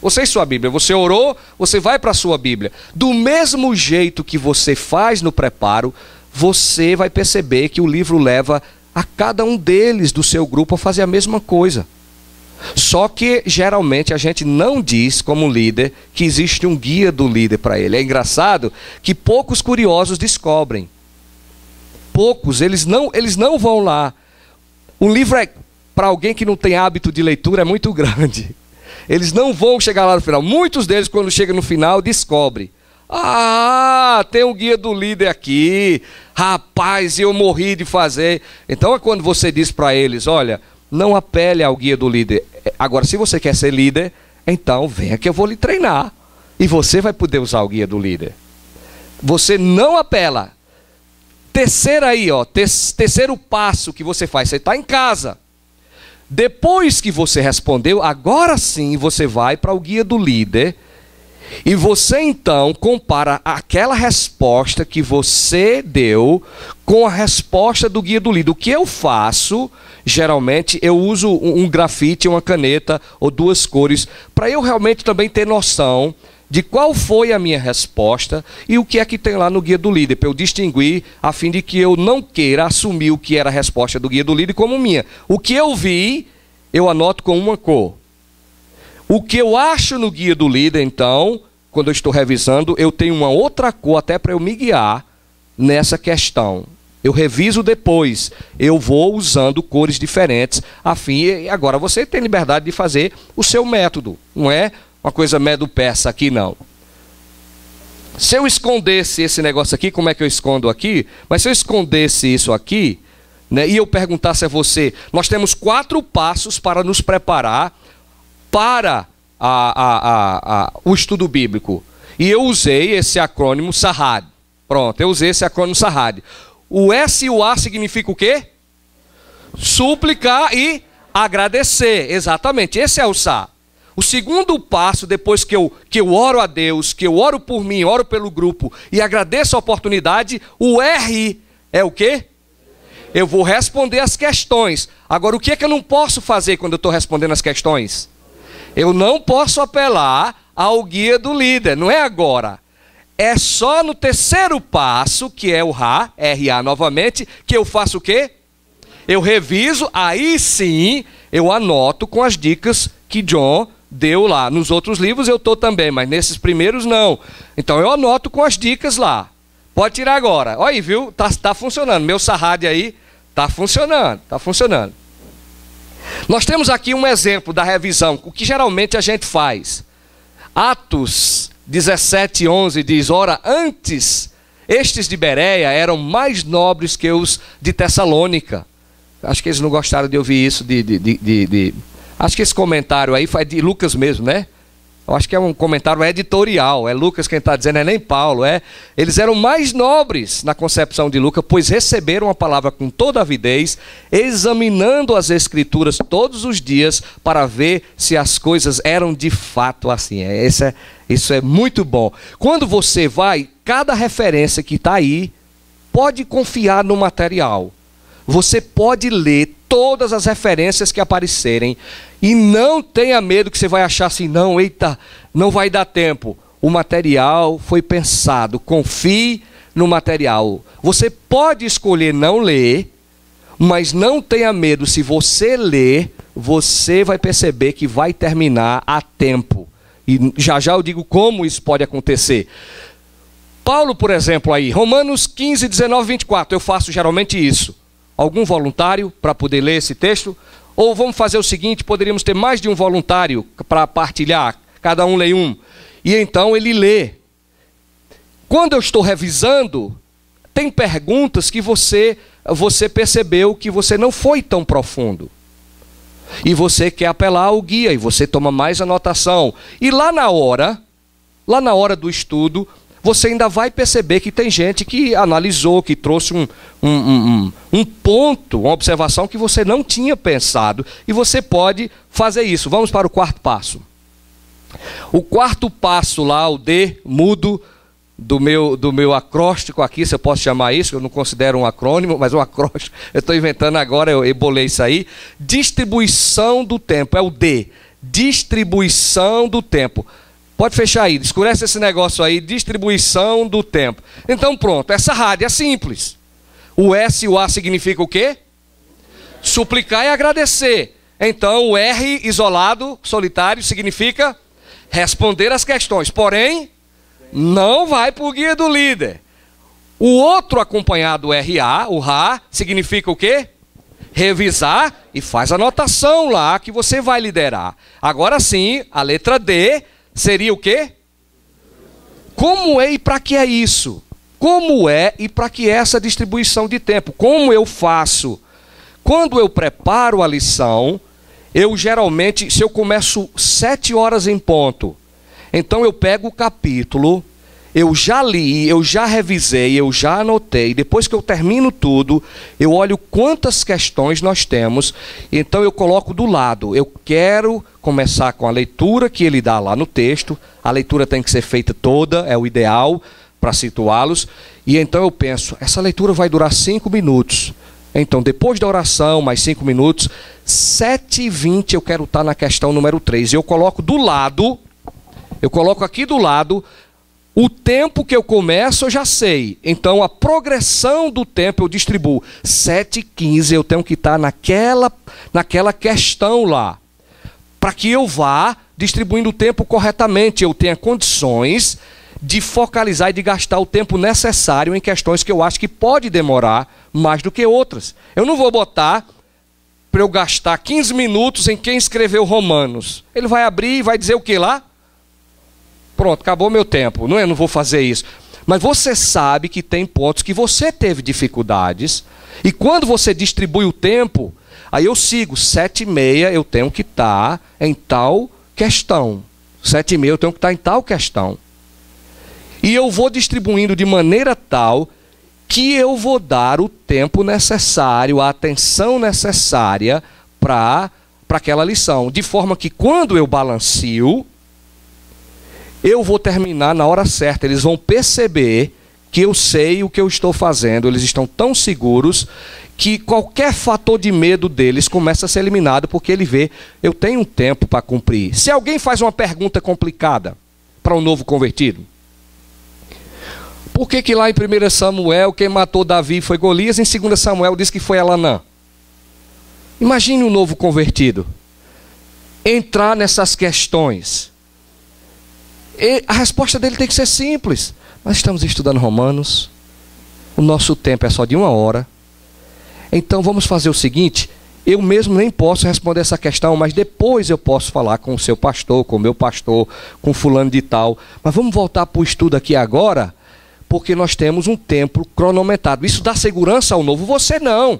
[SPEAKER 1] Você e sua Bíblia. Você orou, você vai para a sua Bíblia. Do mesmo jeito que você faz no preparo, você vai perceber que o livro leva a cada um deles do seu grupo a fazer a mesma coisa. Só que geralmente a gente não diz como líder que existe um guia do líder para ele. É engraçado que poucos curiosos descobrem. Poucos, eles não vão lá. O livro é para alguém que não tem hábito de leitura, é muito grande. Eles não vão chegar lá no final. Muitos deles, quando chegam no final, descobrem. Ah, tem um guia do líder aqui. Rapaz, eu morri de fazer. Então é quando você diz para eles, olha, não apele ao guia do líder. Agora, se você quer ser líder, então venha que eu vou lhe treinar. E você vai poder usar o guia do líder. Você não apela. Terceiro passo que você faz, você está em casa. Depois que você respondeu, agora sim você vai para o guia do líder e você então compara aquela resposta que você deu com a resposta do guia do líder. O que eu faço, geralmente, eu uso um grafite, uma caneta ou duas cores para eu realmente também ter noção de qual foi a minha resposta e o que é que tem lá no guia do líder, para eu distinguir, a fim de que eu não queira assumir o que era a resposta do guia do líder como minha. O que eu vi, eu anoto com uma cor. O que eu acho no guia do líder, então, quando eu estou revisando, eu tenho uma outra cor até para eu me guiar nessa questão. Eu reviso depois, eu vou usando cores diferentes, a fim, e agora você tem liberdade de fazer o seu método, não é uma coisa medo-peça aqui, não. Se eu escondesse esse negócio aqui, como é que eu escondo aqui? Mas se eu escondesse isso aqui, né, e eu perguntasse a você, nós temos 4 passos para nos preparar para o estudo bíblico. E eu usei esse acrônimo SAHAD. Pronto, eu usei esse acrônimo SAHAD. O S e o A significa o quê? Suplicar e agradecer. Exatamente, esse é o SA. O segundo passo, depois que eu oro a Deus, que eu oro por mim, oro pelo grupo e agradeço a oportunidade, o R é o quê? Eu vou responder as questões. Agora, o que é que eu não posso fazer quando eu estou respondendo as questões? Eu não posso apelar ao guia do líder, não é agora. É só no terceiro passo, que é o RA, R-A novamente, que eu faço o quê? Eu reviso, aí sim eu anoto com as dicas que John deu lá. Nos outros livros eu estou também, mas nesses primeiros não. Então eu anoto com as dicas lá. Pode tirar agora. Olha aí, viu? Tá funcionando. Meu SAHAD aí tá funcionando, tá funcionando. Nós temos aqui um exemplo da revisão, o que geralmente a gente faz. Atos 17:11 diz, ora, antes estes de Bereia eram mais nobres que os de Tessalônica. Acho que eles não gostaram de ouvir isso Acho que esse comentário aí foi de Lucas mesmo, né? Eu acho que é um comentário editorial. É Lucas quem está dizendo, não é nem Paulo. Eles eram mais nobres na concepção de Lucas, pois receberam a palavra com toda avidez, examinando as escrituras todos os dias para ver se as coisas eram de fato assim. Isso é muito bom. Quando você vai, cada referência que está aí, pode confiar no material. Você pode ler todas as referências que aparecerem e não tenha medo que você vai achar assim, não, eita, não vai dar tempo. O material foi pensado, confie no material. Você pode escolher não ler, mas não tenha medo, se você ler, você vai perceber que vai terminar a tempo. E já já eu digo como isso pode acontecer. Paulo, por exemplo, aí, Romanos 15, 19, 24, eu faço geralmente isso. Algum voluntário para poder ler esse texto? Ou vamos fazer o seguinte, poderíamos ter mais de um voluntário para partilhar, cada um lê um. E então ele lê. Quando eu estou revisando, tem perguntas que você percebeu que você não foi tão profundo. E você quer apelar ao guia, e você toma mais anotação. E lá na hora do estudo, você ainda vai perceber que tem gente que analisou, que trouxe um ponto, uma observação que você não tinha pensado. E você pode fazer isso. Vamos para o quarto passo. O quarto passo lá, o D, mudo, do meu acróstico aqui, se eu posso chamar isso, eu não considero um acrônimo, mas um acróstico, eu estou inventando agora, eu bolei isso aí. Distribuição do tempo, é o D. Distribuição do tempo. Pode fechar aí, escurece esse negócio aí, distribuição do tempo. Então pronto, essa rádio é simples. O S e o A significa o quê? Suplicar e agradecer. Então o R isolado, solitário, significa responder as questões. Porém, não vai para o guia do líder. O outro acompanhado, o RA, o RA, significa o quê? Revisar e faz anotação lá que você vai liderar. Agora sim, a letra D seria o quê? Como é e para que é isso? Como é e para que é essa distribuição de tempo? Como eu faço? Quando eu preparo a lição, eu geralmente, se eu começo 7 horas em ponto, então eu pego o capítulo, eu já li, eu já revisei, eu já anotei. Depois que eu termino tudo, eu olho quantas questões nós temos. Então eu coloco do lado. Eu quero começar com a leitura que ele dá lá no texto. A leitura tem que ser feita toda, é o ideal para situá-los. E então eu penso, essa leitura vai durar 5 minutos. Então depois da oração, mais 5 minutos, 7h20 eu quero estar na questão número 3. Eu coloco do lado, eu coloco aqui do lado... O tempo que eu começo eu já sei. Então a progressão do tempo eu distribuo. 7h15 eu tenho que estar naquela questão lá. Para que eu vá distribuindo o tempo corretamente. Eu tenha condições de focalizar e de gastar o tempo necessário em questões que eu acho que pode demorar mais do que outras. Eu não vou botar para eu gastar 15 minutos em quem escreveu Romanos. Ele vai abrir e vai dizer o que lá? Pronto, acabou meu tempo. Não, eu não vou fazer isso. Mas você sabe que tem pontos que você teve dificuldades. E quando você distribui o tempo, aí eu sigo 7h30, eu tenho que estar em tal questão. 7h30 eu tenho que estar em tal questão. E eu vou distribuindo de maneira tal que eu vou dar o tempo necessário, a atenção necessária para aquela lição. De forma que quando eu balancio, eu vou terminar na hora certa. Eles vão perceber que eu sei o que eu estou fazendo. Eles estão tão seguros que qualquer fator de medo deles começa a ser eliminado, porque ele vê, eu tenho um tempo para cumprir. Se alguém faz uma pergunta complicada para um novo convertido, por que lá em 1 Samuel quem matou Davi foi Golias, em 2 Samuel diz que foi Elanã? Imagine um novo convertido entrar nessas questões. E a resposta dele tem que ser simples. Nós estamos estudando Romanos, o nosso tempo é só de 1 hora. Então vamos fazer o seguinte, eu mesmo nem posso responder essa questão, mas depois eu posso falar com o seu pastor, com o meu pastor, com fulano de tal. Mas vamos voltar para o estudo aqui agora, porque nós temos um tempo cronometrado. Isso dá segurança ao novo? Você não.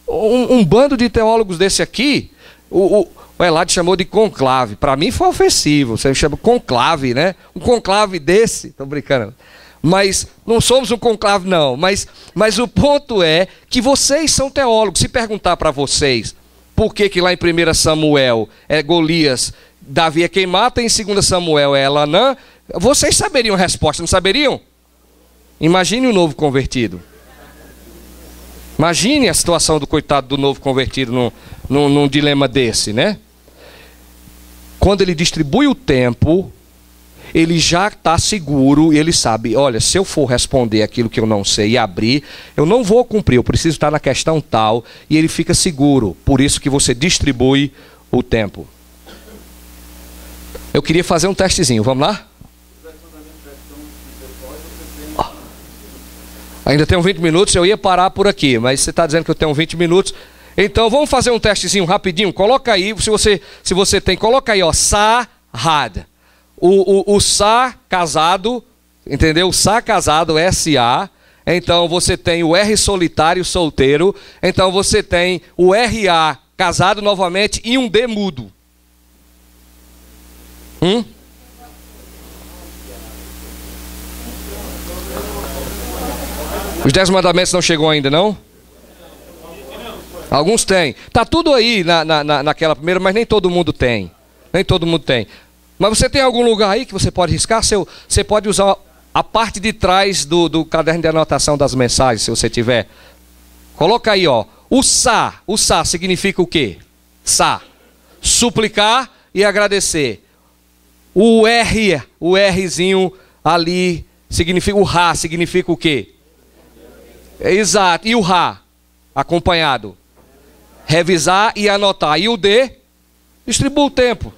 [SPEAKER 1] Um bando de teólogos desse aqui, o Elad chamou de conclave. Para mim foi ofensivo. Você chama conclave, né? Um conclave desse. Estou brincando. Mas não somos um conclave, não. Mas o ponto é que vocês são teólogos. Se perguntar para vocês por que lá em 1 Samuel é Golias, Davi é quem mata, e em 2 Samuel é Elanã, vocês saberiam a resposta, não saberiam? Imagine o novo convertido. Imagine a situação do coitado do novo convertido num dilema desse, né? Quando ele distribui o tempo, ele já está seguro e ele sabe, olha, se eu for responder aquilo que eu não sei e abrir, eu não vou cumprir, eu preciso estar na questão tal, e ele fica seguro. Por isso que você distribui o tempo. Eu queria fazer um testezinho, vamos lá? Ainda tenho 20 minutos, eu ia parar por aqui, mas você está dizendo que eu tenho 20 minutos. Então vamos fazer um testezinho rapidinho. Coloca aí, se você tem, coloca aí, ó, Sa-Had. O Sa casado, entendeu? O Sa casado, S-A. Então você tem o R solitário, solteiro. Então você tem o R-A casado novamente e um D mudo. Os 10 mandamentos não chegou ainda, não? Alguns têm. Está tudo aí naquela primeira, mas nem todo mundo tem. Nem todo mundo tem. Mas você tem algum lugar aí que você pode riscar? Você pode usar a parte de trás do caderno de anotação das mensagens, se você tiver. Coloca aí, ó. O Sa significa o quê? Sa. Suplicar e agradecer. O Rzinho ali significa, o Ra significa o quê? Exato. E o Ra? Acompanhado. Revisar e anotar. E o D? Distribua o tempo.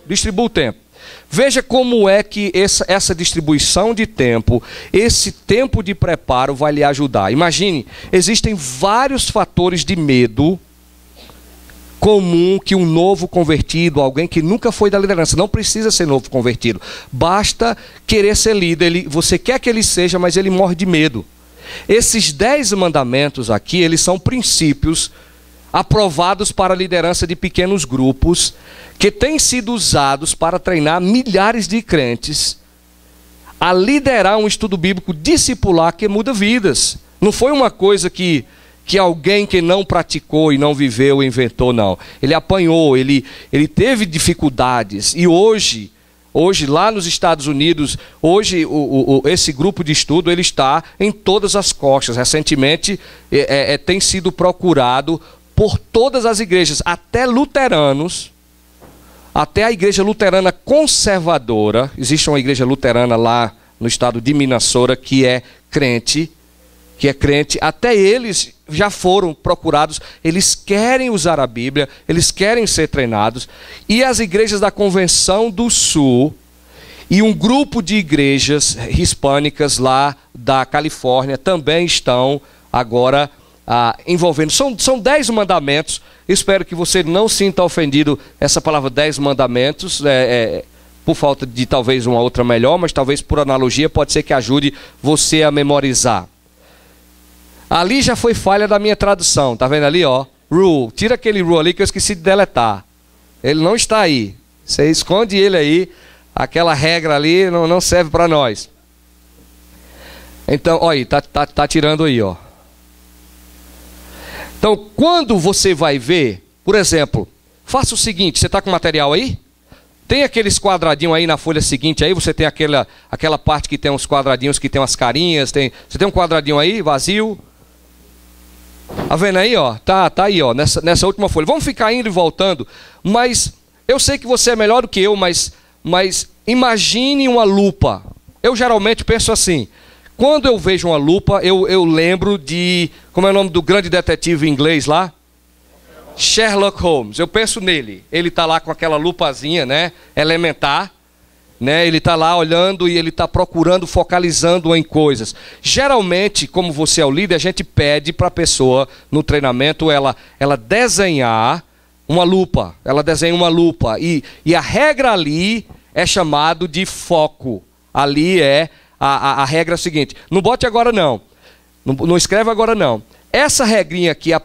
[SPEAKER 1] Veja como é que essa distribuição de tempo, esse tempo de preparo vai lhe ajudar. Imagine, existem vários fatores de medo comum que um novo convertido, alguém que nunca foi da liderança, não precisa ser novo convertido, basta querer ser líder. Você quer que ele seja, mas ele morre de medo. Esses 10 mandamentos aqui, eles são princípios aprovados para a liderança de pequenos grupos, que têm sido usados para treinar milhares de crentes a liderar um estudo bíblico discipular que muda vidas. Não foi uma coisa que alguém que não praticou e não viveu inventou, não. Ele apanhou, ele teve dificuldades. E hoje lá nos Estados Unidos, esse grupo de estudo ele está em todas as costas. Recentemente tem sido procurado por todas as igrejas, até luteranos, até a igreja luterana conservadora. Existe uma igreja luterana lá no estado de Minnesota que é crente, até eles já foram procurados. Eles querem usar a Bíblia, eles querem ser treinados. E as igrejas da Convenção do Sul e um grupo de igrejas hispânicas lá da Califórnia também estão agora envolvendo. São 10 mandamentos. Espero que você não sinta ofendido essa palavra 10 mandamentos, por falta de talvez uma outra melhor, mas talvez por analogia pode ser que ajude você a memorizar. Ali já foi falha da minha tradução, tá vendo ali, ó? Rule, tira aquele rule ali que eu esqueci de deletar. Ele não está aí. Você esconde ele aí, aquela regra ali não serve para nós. Então, olha aí, tá tirando aí, ó. Então, quando você vai ver, por exemplo, faça o seguinte, você está com material aí? Tem aqueles quadradinhos aí na folha seguinte, aí você tem aquela parte que tem uns quadradinhos que tem umas carinhas, você tem um quadradinho aí, vazio. Tá vendo aí, ó? Tá aí, ó, nessa última folha. Vamos ficar indo e voltando, mas eu sei que você é melhor do que eu, mas imagine uma lupa. Eu geralmente penso assim, quando eu vejo uma lupa, eu lembro de, como é o nome do grande detetive inglês lá? Sherlock Holmes. Eu penso nele. Ele está lá com aquela lupazinha, né, elementar, né? Ele está lá olhando e ele está procurando, focalizando em coisas. Geralmente, como você é o líder, a gente pede para a pessoa no treinamento ela desenhar uma lupa. Ela desenha uma lupa e a regra ali é chamado de foco. Ali é a regra seguinte. Não bote agora não. Não escreve agora não. Essa regrinha aqui, a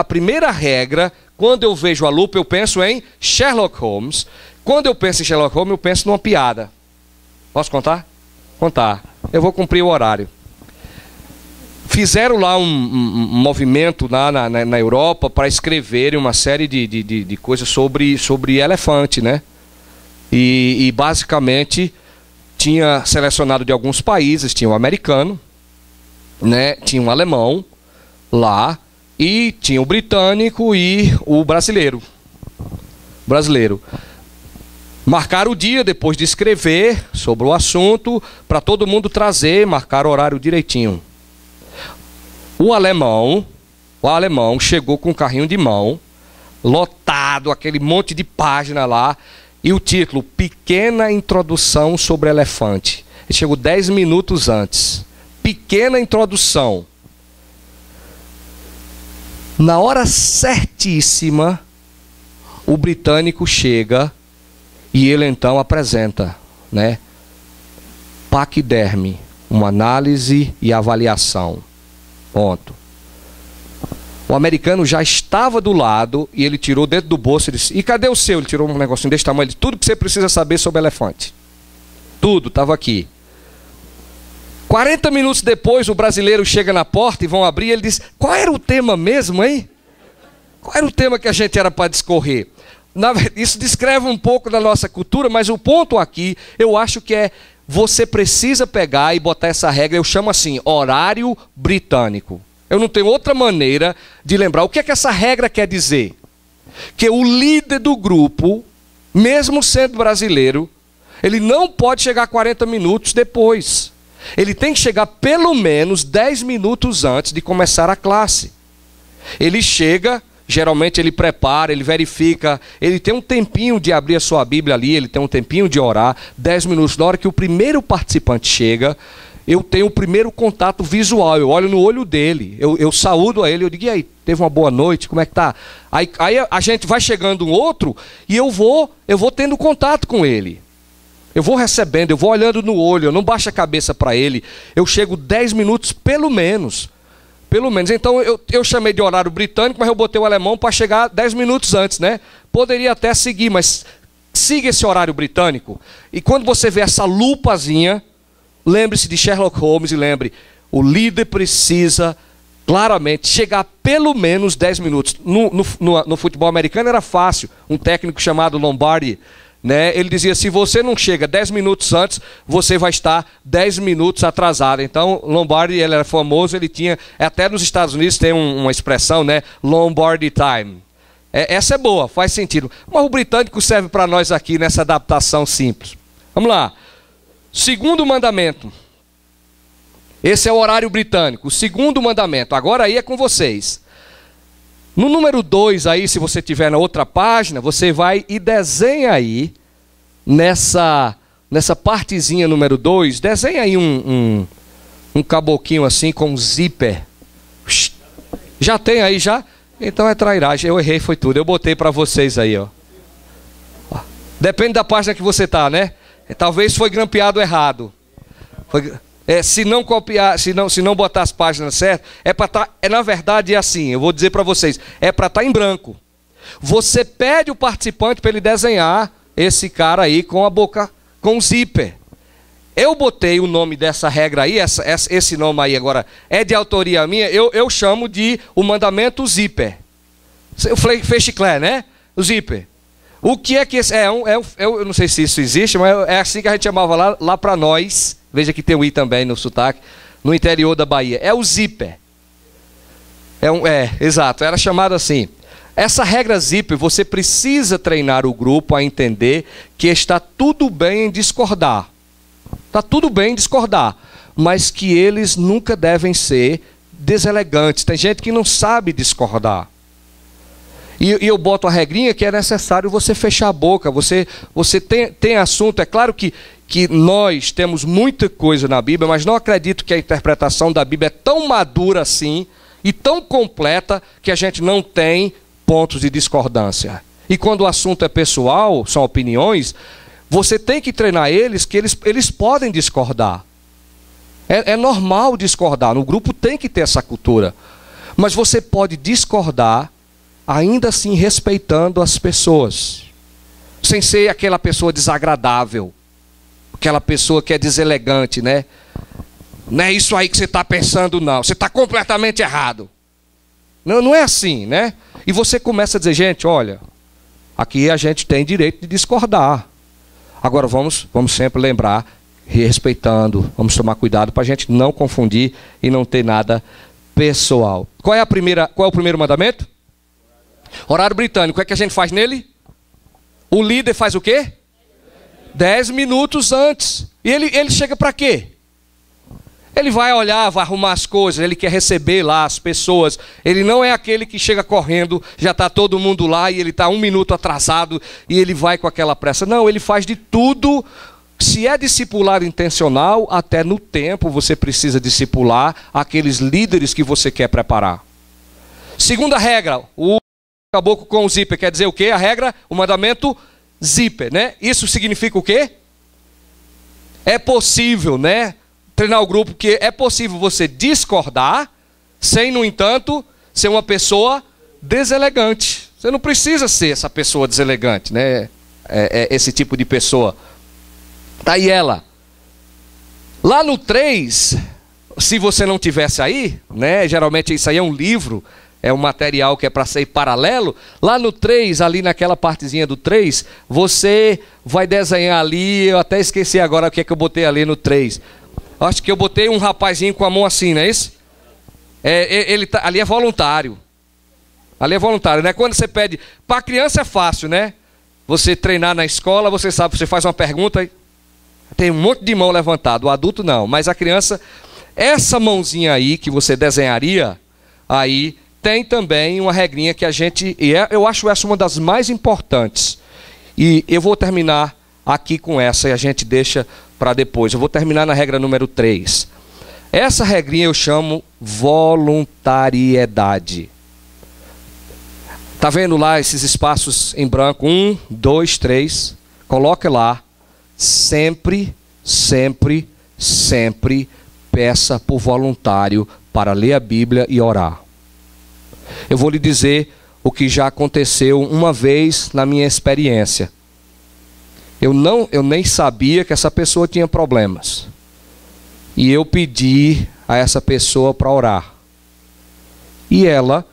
[SPEAKER 1] primeira regra, quando eu vejo a lupa, eu penso em Sherlock Holmes. Quando eu penso em Sherlock Holmes, eu penso numa piada. Posso contar? Contar. Eu vou cumprir o horário. Fizeram lá um movimento na Europa para escreverem uma série de coisas sobre elefante, né? E basicamente tinha selecionado de alguns países, tinha um americano, né? Tinha um alemão lá, e tinha o britânico e o brasileiro. Marcaram o dia depois de escrever sobre o assunto, para todo mundo trazer, marcar o horário direitinho. O alemão chegou com um carrinho de mão, lotado, aquele monte de página lá, e o título, Pequena Introdução sobre Elefante. Ele chegou 10 minutos antes. Pequena introdução. Na hora certíssima, o britânico chega e ele então apresenta, né? Paquiderme, uma análise e avaliação. Ponto. O americano já estava do lado e ele tirou dentro do bolso e disse, e cadê o seu? Ele tirou um negocinho desse tamanho, ele disse, tudo que você precisa saber sobre elefante. Tudo, estava aqui. 40 minutos depois, o brasileiro chega na porta e vão abrir, e ele diz, qual era o tema mesmo, hein? Qual era o tema que a gente era para discorrer? Isso descreve um pouco da nossa cultura, mas o ponto aqui, eu acho que é, você precisa pegar e botar essa regra, eu chamo assim, horário britânico. Eu não tenho outra maneira de lembrar. O que é que essa regra quer dizer? Que o líder do grupo, mesmo sendo brasileiro, ele não pode chegar 40 minutos depois. Ele tem que chegar pelo menos 10 minutos antes de começar a classe. Ele chega, geralmente ele prepara, ele verifica, ele tem um tempinho de abrir a sua Bíblia ali, ele tem um tempinho de orar, 10 minutos. Na hora que o primeiro participante chega, eu tenho o primeiro contato visual, eu olho no olho dele, eu saúdo a ele, eu digo, e aí, teve uma boa noite, como é que tá? Aí a gente vai chegando um outro e eu vou tendo contato com ele. Eu vou recebendo, eu vou olhando no olho, eu não baixo a cabeça para ele, eu chego 10 minutos pelo menos. Pelo menos. Então eu chamei de horário britânico, mas eu botei o alemão para chegar 10 minutos antes, né? Poderia até seguir, mas siga esse horário britânico. E quando você vê essa lupazinha, lembre-se de Sherlock Holmes e lembre, o líder precisa claramente chegar pelo menos 10 minutos. No futebol americano era fácil. Um técnico chamado Lombardi, né, ele dizia, se você não chega 10 minutos antes, você vai estar 10 minutos atrasado. Então, Lombardi, ele era famoso, ele tinha, até nos Estados Unidos tem uma expressão, né, Lombardi time. Essa é boa, faz sentido. Mas o britânico serve para nós aqui nessa adaptação simples. Vamos lá. Segundo mandamento. Esse é o horário britânico. O segundo mandamento. Agora aí é com vocês. No número 2 aí, se você tiver na outra página, você vai e desenha aí, nessa partezinha número 2, desenha aí um caboquinho assim com um zíper. Já tem aí já? Então é trairagem, eu errei, foi tudo. Eu botei para vocês aí, ó. Depende da página que você tá, né? Talvez foi grampeado errado. Se não copiar, se não botar as páginas certas, na verdade é assim, eu vou dizer para vocês, é para estar em branco. Você pede o participante para ele desenhar esse cara aí com a boca, com o zíper. Eu botei o nome dessa regra aí, esse nome aí agora é de autoria minha, eu chamo de o mandamento zíper. Eu falei fechiclé, né? O zíper. O que é que esse eu não sei se isso existe, mas é assim que a gente chamava lá para nós. Veja que tem o i também no sotaque, no interior da Bahia. É o zíper. Exato, era chamado assim. Essa regra zíper, você precisa treinar o grupo a entender que está tudo bem em discordar. Está tudo bem em discordar, mas que eles nunca devem ser deselegantes. Tem gente que não sabe discordar. E eu boto a regrinha que é necessário você fechar a boca. Você tem assunto, é claro que nós temos muita coisa na Bíblia, mas não acredito que a interpretação da Bíblia é tão madura assim e tão completa que a gente não tem pontos de discordância. E quando o assunto é pessoal, são opiniões, você tem que treinar eles que eles podem discordar. É normal discordar, no grupo tem que ter essa cultura. Mas você pode discordar ainda assim respeitando as pessoas, sem ser aquela pessoa desagradável, aquela pessoa que é deselegante, né? Não é isso aí que você está pensando, não. Você está completamente errado. Não é assim, né? E você começa a dizer, gente, olha, aqui a gente tem direito de discordar. Agora vamos sempre lembrar, respeitando, vamos tomar cuidado para a gente não confundir e não ter nada pessoal. Qual é o primeiro mandamento? Horário britânico. O que é que a gente faz nele? O líder faz o quê? 10 minutos antes. E ele chega para quê? Ele vai olhar, vai arrumar as coisas, ele quer receber lá as pessoas. Ele não é aquele que chega correndo, já está todo mundo lá e ele está 1 minuto atrasado e ele vai com aquela pressa. Não, ele faz de tudo. Se é discipulado intencional, até no tempo você precisa discipular aqueles líderes que você quer preparar. Segunda regra, o caboclo com o zíper quer dizer o quê? A regra, o mandamento zíper, né? Isso significa o quê? É possível, né? Treinar o grupo, que é possível você discordar, sem, no entanto, ser uma pessoa deselegante. Você não precisa ser essa pessoa deselegante, né? Esse tipo de pessoa. Tá aí ela. Lá no 3, se você não tivesse aí, né? Geralmente isso aí é um livro, é um material que é para ser paralelo. Lá no 3, ali naquela partezinha do 3, você vai desenhar ali, eu até esqueci agora o que é que eu botei ali no 3. Acho que eu botei um rapazinho com a mão assim, não é isso? Ali é voluntário. Ali é voluntário, né? Quando você pede... Para a criança é fácil, né? Você treinar na escola, você sabe, você faz uma pergunta, tem um monte de mão levantada. O adulto não, mas a criança... Essa mãozinha aí que você desenharia, aí tem também uma regrinha que a gente... eu acho essa uma das mais importantes. E eu vou terminar aqui com essa e a gente deixa para depois. Eu vou terminar na regra número 3. Essa regrinha eu chamo voluntariedade. Está vendo lá esses espaços em branco? 1, 2, 3. Coloque lá. Sempre, sempre, sempre peça por voluntário para ler a Bíblia e orar. Eu vou lhe dizer o que já aconteceu uma vez na minha experiência. Eu nem sabia que essa pessoa tinha problemas. E eu pedi a essa pessoa para orar. E ela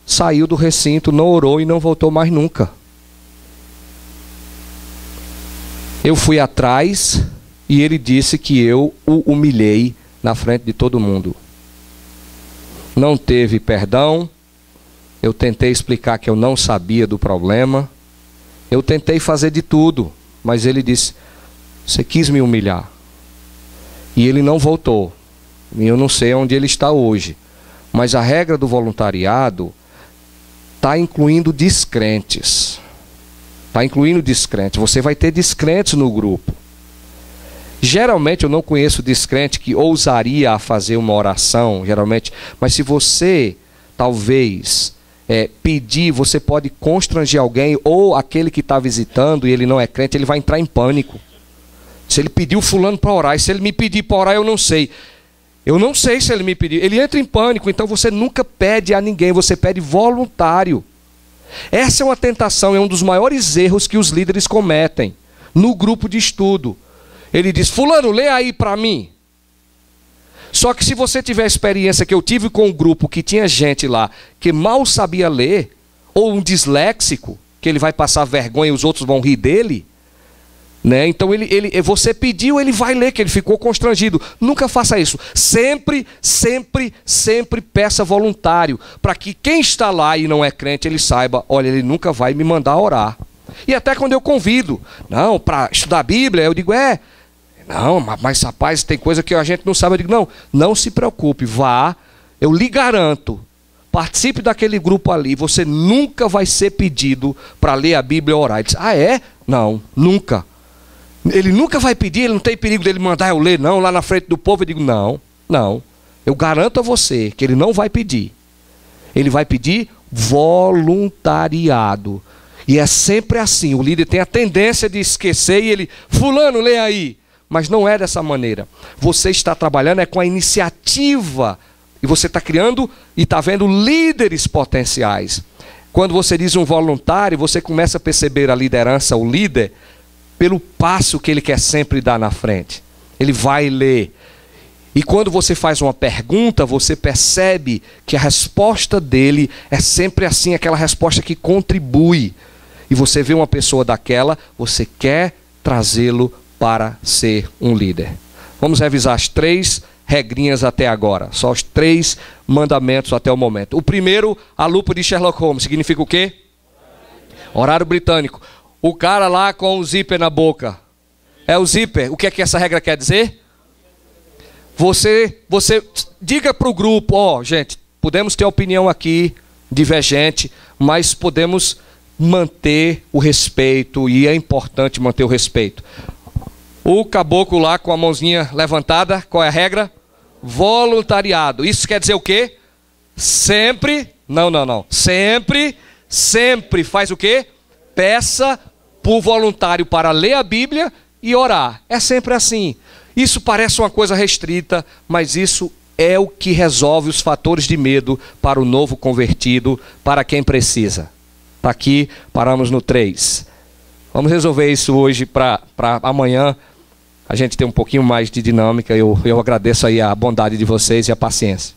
[SPEAKER 1] saiu do recinto, não orou e não voltou mais nunca. Eu fui atrás e ele disse que eu o humilhei na frente de todo mundo. Não teve perdão. Eu tentei explicar que eu não sabia do problema. Eu tentei fazer de tudo, mas ele disse: você quis me humilhar. E ele não voltou. E eu não sei onde ele está hoje. Mas a regra do voluntariado está incluindo descrentes. Está incluindo descrentes. Você vai ter descrentes no grupo. Geralmente eu não conheço descrente que ousaria a fazer uma oração, geralmente. Mas se você, talvez, pedir, você pode constranger alguém, ou aquele que está visitando e ele não é crente, ele vai entrar em pânico. Se ele pediu fulano para orar, e se ele me pedir para orar, eu não sei. Eu não sei se ele me pedir. Ele entra em pânico, então você nunca pede a ninguém, você pede voluntário. Essa é uma tentação, é um dos maiores erros que os líderes cometem no grupo de estudo. Ele diz: fulano, lê aí para mim. Só que se você tiver a experiência que eu tive com um grupo que tinha gente lá que mal sabia ler, ou um disléxico, que ele vai passar vergonha e os outros vão rir dele, né? Então você pediu, ele vai ler, que ele ficou constrangido. Nunca faça isso. Sempre, sempre, sempre peça voluntário, para que quem está lá e não é crente, ele saiba: olha, ele nunca vai me mandar orar. E até quando eu convido, não, para estudar a Bíblia, eu digo: não, mas rapaz, tem coisa que a gente não sabe. Eu digo: não se preocupe, vá, eu lhe garanto, participe daquele grupo ali, você nunca vai ser pedido para ler a Bíblia e orar. Ele diz: ah, é? Não, nunca. Ele nunca vai pedir, ele não tem perigo dele mandar eu ler, não, lá na frente do povo. Eu digo: não, eu garanto a você que ele não vai pedir. Ele vai pedir voluntariado. E é sempre assim, o líder tem a tendência de esquecer e ele: fulano, lê aí. Mas não é dessa maneira. Você está trabalhando com a iniciativa. E você está criando e está vendo líderes potenciais. Quando você diz um voluntário, você começa a perceber a liderança, o líder, pelo passo que ele quer sempre dar na frente. Ele vai ler. E quando você faz uma pergunta, você percebe que a resposta dele é sempre assim, aquela resposta que contribui. E você vê uma pessoa daquela, você quer trazê-lo para ser um líder. Vamos revisar as 3 regrinhas até agora. Só os 3 mandamentos até o momento. O primeiro, a lupa de Sherlock Holmes. Significa o quê? Horário britânico. O cara lá com o zíper na boca. É o zíper. O que é que essa regra quer dizer? Você diga para o grupo: gente, podemos ter opinião aqui divergente, mas podemos manter o respeito, e é importante manter o respeito. O caboclo lá com a mãozinha levantada, qual é a regra? Voluntariado. Isso quer dizer o quê? Sempre, não. Sempre faz o quê? Peça por voluntário para ler a Bíblia e orar. É sempre assim. Isso parece uma coisa restrita, mas isso é o que resolve os fatores de medo para o novo convertido, para quem precisa. Está aqui, paramos no 3. Vamos resolver isso hoje para amanhã a gente ter um pouquinho mais de dinâmica. Eu agradeço aí a bondade de vocês e a paciência.